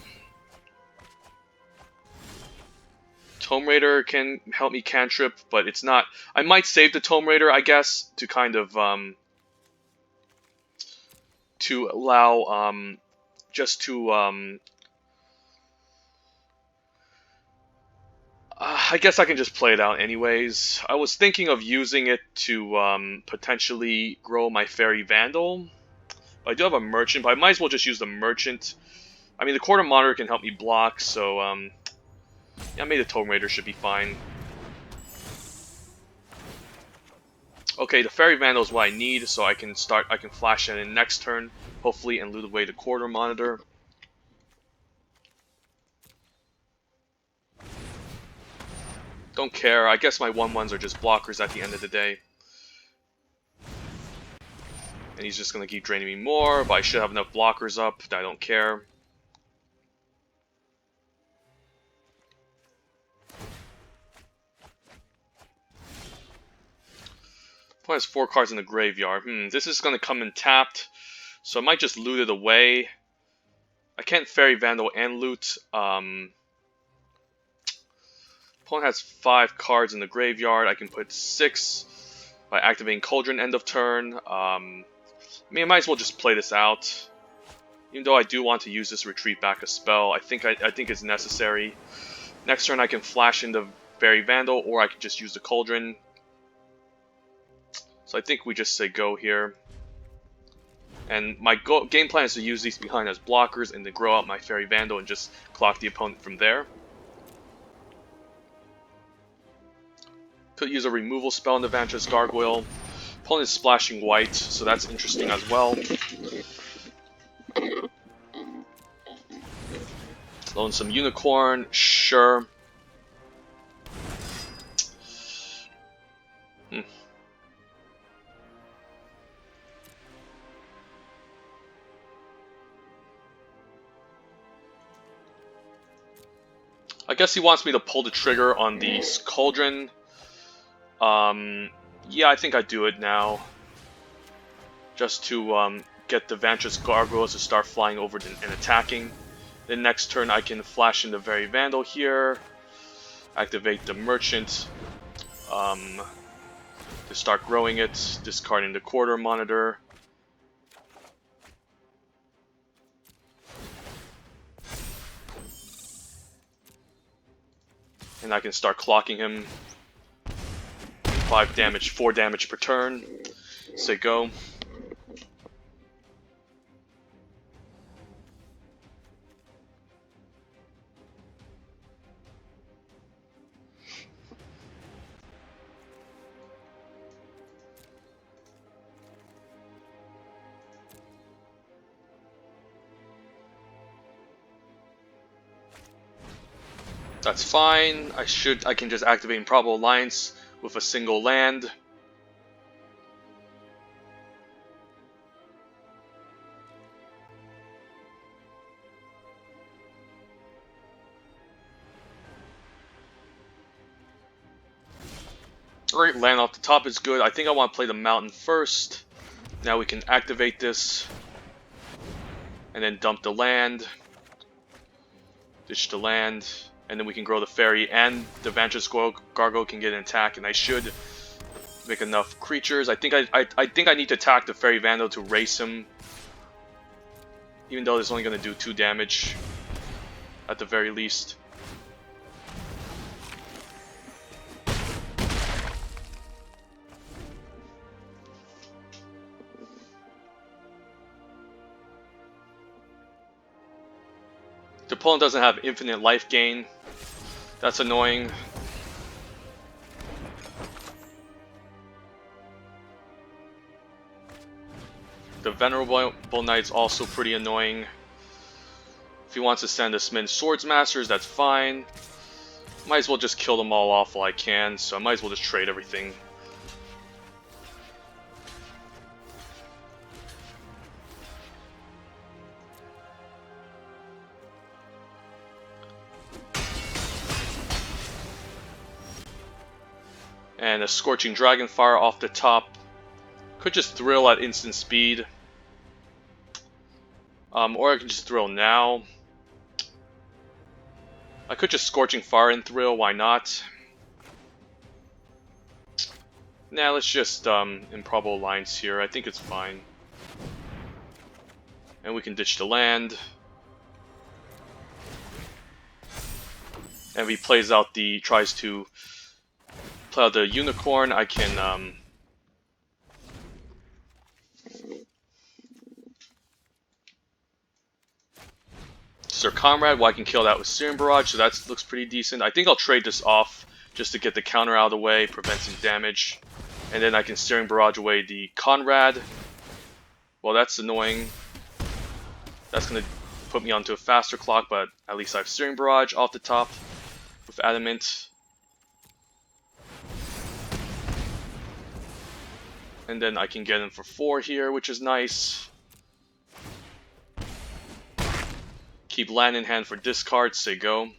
Tome Raider can help me cantrip, but it's not... I might save the Tome Raider, I guess, to kind of, to allow, just to, I guess I can just play it out anyways. I was thinking of using it to, potentially grow my Fairy Vandal. I do have a Merchant, but I might as well just use the Merchant. I mean, the Quarter Monitor can help me block, so, yeah, maybe the Tome Raider should be fine. Okay, the Fairy Vandal is what I need, so I can flash it in next turn, hopefully, and loot away the Quarter Monitor. Don't care, I guess my 1/1s are just blockers at the end of the day. And he's just gonna keep draining me more, but I should have enough blockers up that I don't care. Opponent has 4 cards in the graveyard. This is going to come in tapped, so I might just loot it away. I can't Fairy Vandal and loot. Opponent has 5 cards in the graveyard. I can put 6 by activating Cauldron end of turn. I mean, I might as well just play this out. Even though I do want to use this retreat back a spell, I think it's necessary. Next turn I can flash into Fairy Vandal, or I can just use the Cauldron. So I think we just say go here. And my game plan is to use these behind as blockers and to grow out my Fairy Vandal and just clock the opponent from there. Could use a removal spell on the Vantress Gargoyle. Opponent is splashing white, so that's interesting as well. Lonesome Unicorn, sure. I guess he wants me to pull the trigger on the Cauldron. Yeah, I think I do it now. Just to get the Vantress Gargoyles to start flying over and attacking. Then next turn I can flash in the Fairy Vandal here. Activate the Merchant. To start growing it. Discarding the Quarter Monitor. And I can start clocking him. 5 damage, 4 damage per turn. Say go. That's fine. I can just activate Improbable Alliance with a single land. Alright, land off the top is good. I think I want to play the mountain first. Now we can activate this. And then dump the land. Ditch the land. And then we can grow the fairy, and the Vantress Gargoyle can get an attack, and I should make enough creatures. I think I need to attack the Fairy Vandal to race him, even though it's only going to do 2 damage at the very least. The opponent doesn't have infinite life gain. That's annoying. The Venerable Knight's also pretty annoying. If he wants to send us Min Swordsmasters, that's fine. Might as well just kill them all off while I can, so I might as well just trade everything. And a Scorching Dragonfire off the top. Could just Thrill at instant speed. Or I can just Thrill now. I could just Scorching Fire and Thrill, why not? Nah, let's just Improbable Alliance here. I think it's fine. And we can ditch the land. And if he plays out tries to play out the Unicorn, I can Sir Comrade, well, I can kill that with Searing Barrage, so that looks pretty decent. I think I'll trade this off just to get the counter out of the way, prevent some damage. And then I can Searing Barrage away the Conrad. Well, that's annoying. That's going to put me onto a faster clock, but at least I have Searing Barrage off the top with Adamant. And then I can get him for 4 here, which is nice. Keep land in hand for discard, say go.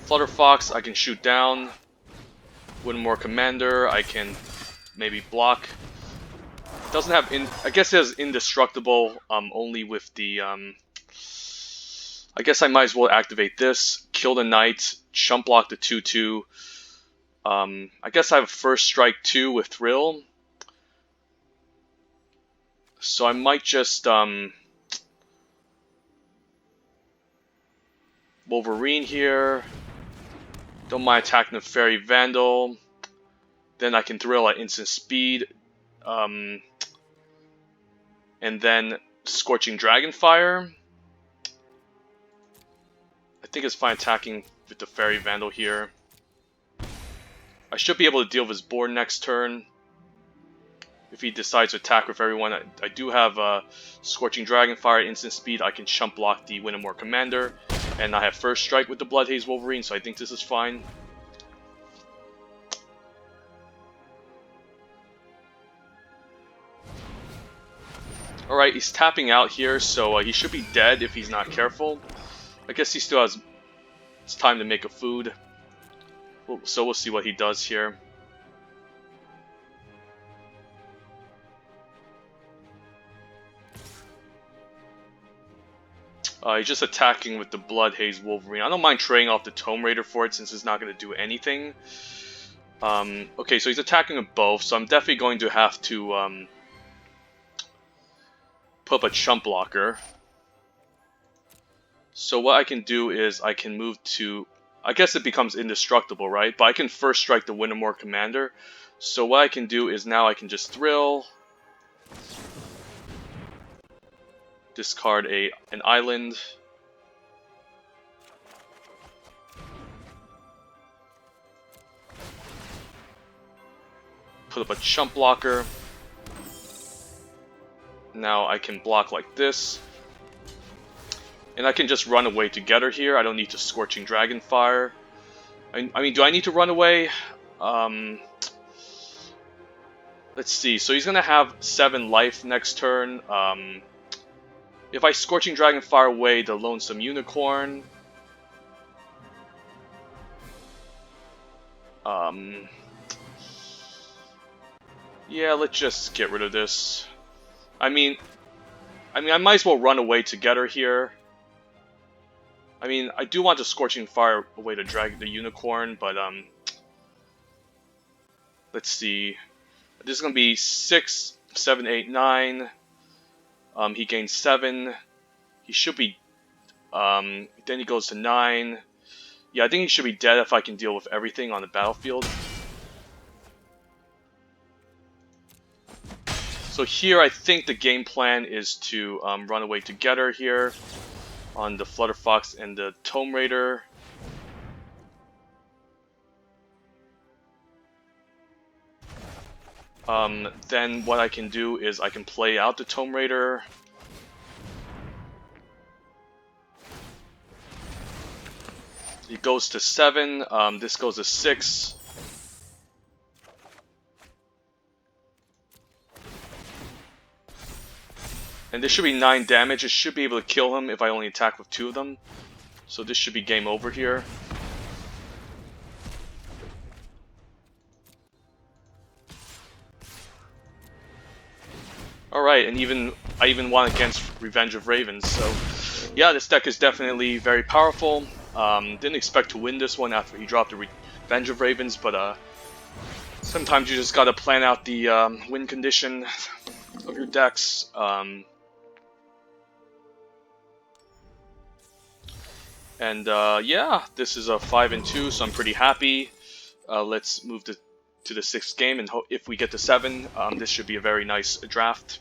Flutterfox, I can shoot down. One more commander, I can maybe block. Doesn't have I guess it has indestructible only with the I guess I might as well activate this, kill the knight, chump block the 2/2. I guess I have first strike 2 with Thrill. So I might just Wolverine here. Don't mind attacking the Fairy Vandal. Then I can thrill at instant speed. And then Scorching Dragonfire. I think it's fine attacking with the Fairy Vandal here. I should be able to deal with his board next turn. If he decides to attack with everyone, I do have Scorching Dragonfire, instant speed. I can chump block the Wintermore Commander. And I have First Strike with the Bloodhaze Wolverine, so I think this is fine. Alright, he's tapping out here, so he should be dead if he's not careful. I guess he still has time to make a food. So we'll see what he does here. He's just attacking with the Bloodhaze Wolverine. I don't mind trading off the Tome Raider for it since it's not going to do anything. Okay, so he's attacking with both, so I'm definitely going to have to put up a chump blocker. So what I can do is I can move to... I guess it becomes indestructible, right? But I can First Strike the Wintermore Commander. So what I can do is now I can just thrill. Discard an island. Put up a chump blocker. Now I can block like this. And I can just run away together here. I don't need to Scorching Dragonfire. I mean, do I need to run away? Let's see. So he's going to have 7 life next turn. If I Scorching Dragonfire away the Lonesome Unicorn... yeah, let's just get rid of this. I mean, I might as well run away together here. I mean, I do want to Scorching Fire away to drag the Unicorn, but let's see. This is gonna be 6, 7, 8, 9. He gains 7. He should be. Then he goes to 9. Yeah, I think he should be dead if I can deal with everything on the battlefield. So here, I think the game plan is to run away together here on the Flutterfox and the Tome Raider. Then what I can do is I can play out the Tome Raider. It goes to 7. This goes to 6. And this should be 9 damage. It should be able to kill him if I only attack with 2 of them. So this should be game over here. Alright, and I even won against Revenge of Ravens, so yeah, this deck is definitely very powerful. Didn't expect to win this one after he dropped the Revenge of Ravens, but sometimes you just gotta plan out the win condition of your decks. Yeah, this is a 5-2, so I'm pretty happy. Let's move to the 6th game, and if we get to 7, this should be a very nice draft.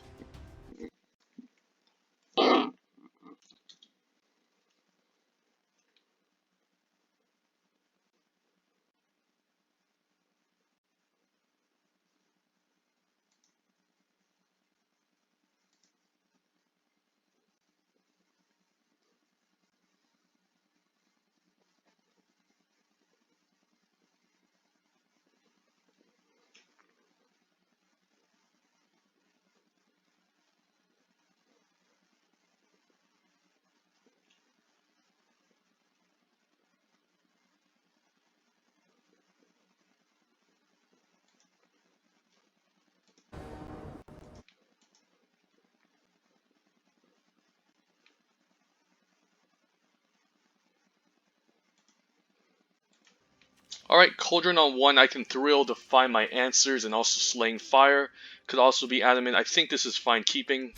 Alright, Cauldron on 1, I can thrill to find my answers, and also Slaying Fire could also be adamant. I think this is fine keeping.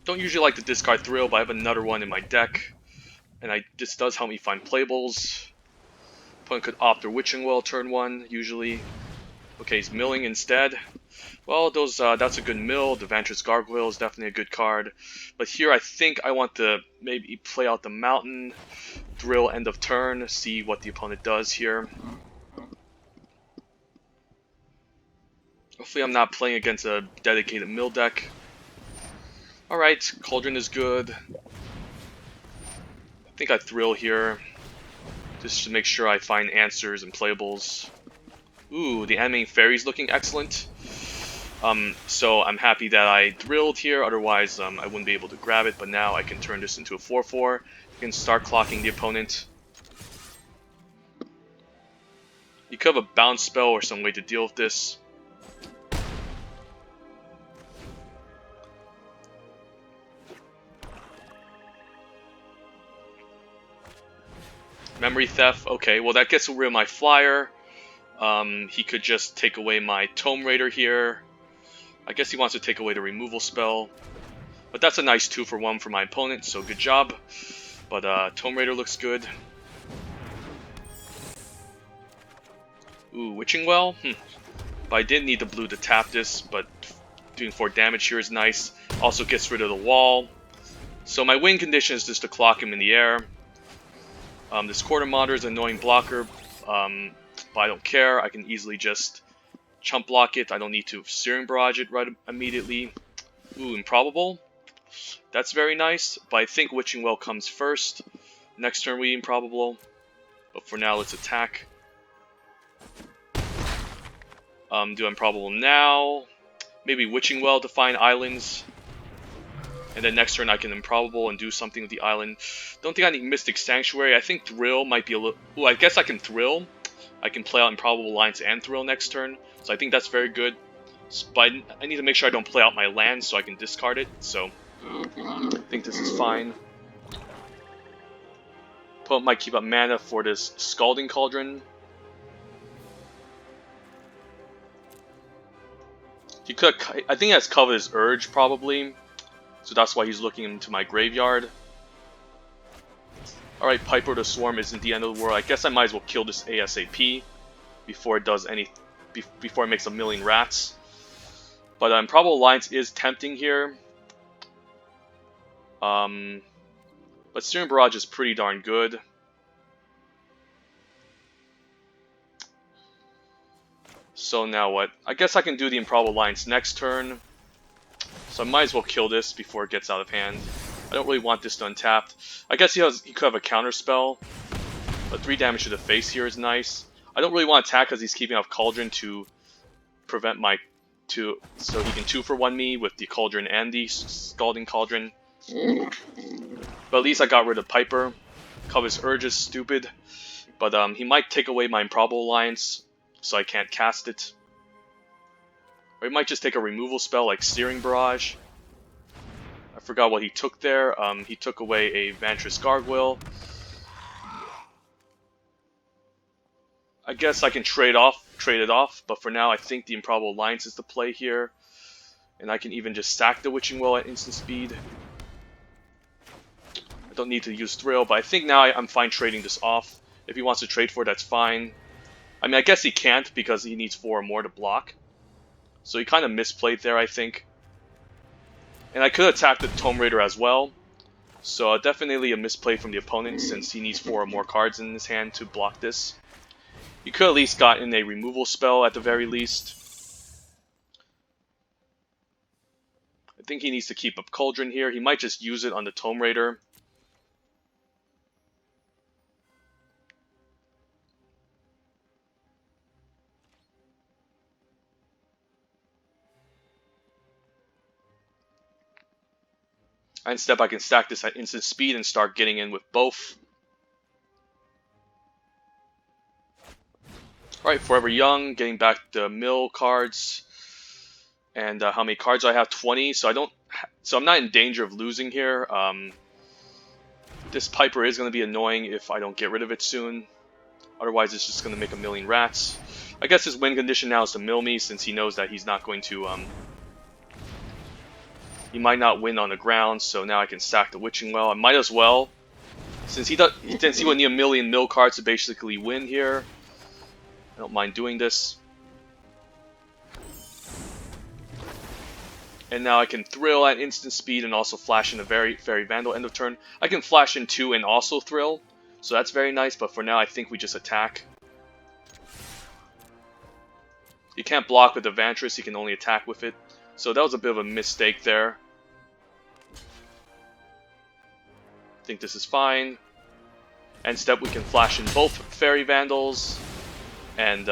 Don't usually like to discard Thrill, but I have another one in my deck. And this does help me find playables. Opponent could opt for Witching Well turn 1, usually. Okay, he's milling instead. Well, that's a good mill. The Vantress Gargoyle is definitely a good card. But here I think I want to maybe play out the Mountain, drill end of turn, see what the opponent does here. Hopefully I'm not playing against a dedicated mill deck. Alright, Cauldron is good. I think I thrill here, just to make sure I find answers and playables. Ooh, the Animating Fairy's looking excellent. So I'm happy that I drilled here, otherwise I wouldn't be able to grab it, but now I can turn this into a 4-4. You can start clocking the opponent. You could have a bounce spell or some way to deal with this. Memory Theft, okay, well that gets rid of my flyer. He could just take away my Tome Raider here. I guess he wants to take away the removal spell. But that's a nice 2-for-1 for my opponent, so good job. But Tome Raider looks good. Ooh, Witching Well? But I did need the blue to tap this, but doing 4 damage here is nice. Also gets rid of the wall. So my win condition is just to clock him in the air. This Quarter Monitor is an annoying blocker, but I don't care. I can easily just chump block it. I don't need to Searing Barrage it right immediately. Ooh, Improbable. That's very nice, but I think Witching Well comes first. Next turn we Improbable, but for now let's attack. Do Improbable now. Maybe Witching Well to find islands. And then next turn I can Improbable and do something with the island. Don't think I need Mystic Sanctuary. I think Thrill might be a little... Ooh, I guess I can Thrill. I can play out Improbable Lines and Thrill next turn. So I think that's very good. But I need to make sure I don't play out my land so I can discard it. So I think this is fine. Opponent might keep up mana for this Scalding Cauldron. He could... I think he has Covetous Urge, probably. So that's why he's looking into my graveyard. Alright, Piper the Swarm isn't the end of the world. I guess I might as well kill this ASAP before it does any... before it makes a million rats. But Improbable Alliance is tempting here. But Searing Barrage is pretty darn good. So now what? I guess I can do the Improbable Alliance next turn. So I might as well kill this before it gets out of hand. I don't really want this to untap. I guess he could have a counter spell. But 3 damage to the face here is nice. I don't really want to attack because he's keeping off Cauldron to prevent my... so he can 2-for-1 me with the Cauldron and the Scalding Cauldron. But at least I got rid of Piper. Covetous Urge is stupid. But he might take away my Improbable Alliance, so I can't cast it. Or he might just take a removal spell like Searing Barrage. I forgot what he took there. He took away a Vantress Gargoyle. I guess I can trade it off, but for now I think the Improbable Alliance is the play here. And I can even just sack the Witching Well at instant speed. I don't need to use Thrill, but I think now I'm fine trading this off. If he wants to trade for it, that's fine. I mean, I guess he can't because he needs 4 or more to block. So he kind of misplayed there, I think. And I could attack the Tome Raider as well. So definitely a misplay from the opponent since he needs 4 or more cards in his hand to block this. You could at least gotten a removal spell at the very least. I think he needs to keep up Cauldron here. He might just use it on the Tome Raider. Instead, I can stack this at instant speed and start getting in with both. Alright, Forever Young, getting back the mill cards. And how many cards do I have? 20. So I'm not in danger of losing here. This Piper is going to be annoying if I don't get rid of it soon. Otherwise, it's just going to make a million rats. I guess his win condition now is to mill me since he knows that he's not going to... he might not win on the ground, so now I can stack the Witching Well. I might as well, Since he would need a million mill cards to basically win here, I don't mind doing this. And now I can Thrill at instant speed and also flash in a Fairy Vandal end of turn. I can flash in 2 and also Thrill, so that's very nice, but for now I think we just attack. You can't block with the Vantress, you can only attack with it. So that was a bit of a mistake there. I think this is fine. And instead we can flash in both Fairy Vandals and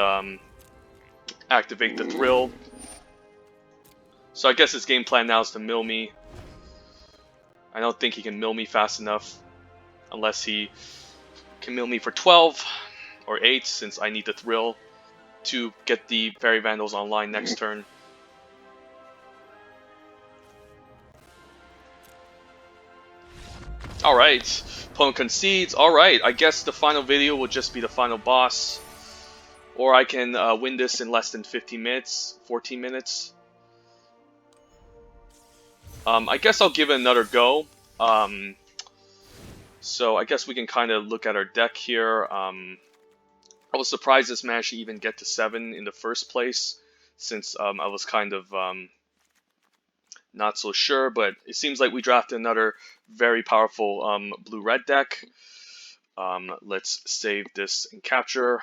activate the Thrill. So I guess his game plan now is to mill me. I don't think he can mill me fast enough. Unless he can mill me for 12 or 8, since I need the Thrill to get the Fairy Vandals online next turn. Alright, opponent concedes. Alright, I guess the final video will just be the final boss. Or I can win this in less than 15 minutes, 14 minutes. I guess I'll give it another go. So I guess we can kind of look at our deck here. I was surprised this managed to even get to 7 in the first place, since I was kind of not so sure, but it seems like we drafted another very powerful blue-red deck. Let's save this and capture.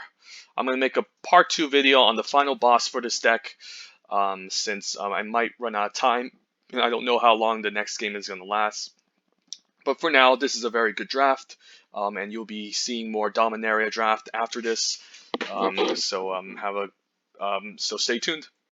I'm going to make a part 2 video on the final boss for this deck, since I might run out of time. I don't know how long the next game is going to last. But for now, this is a very good draft, and you'll be seeing more Dominaria draft after this. So stay tuned.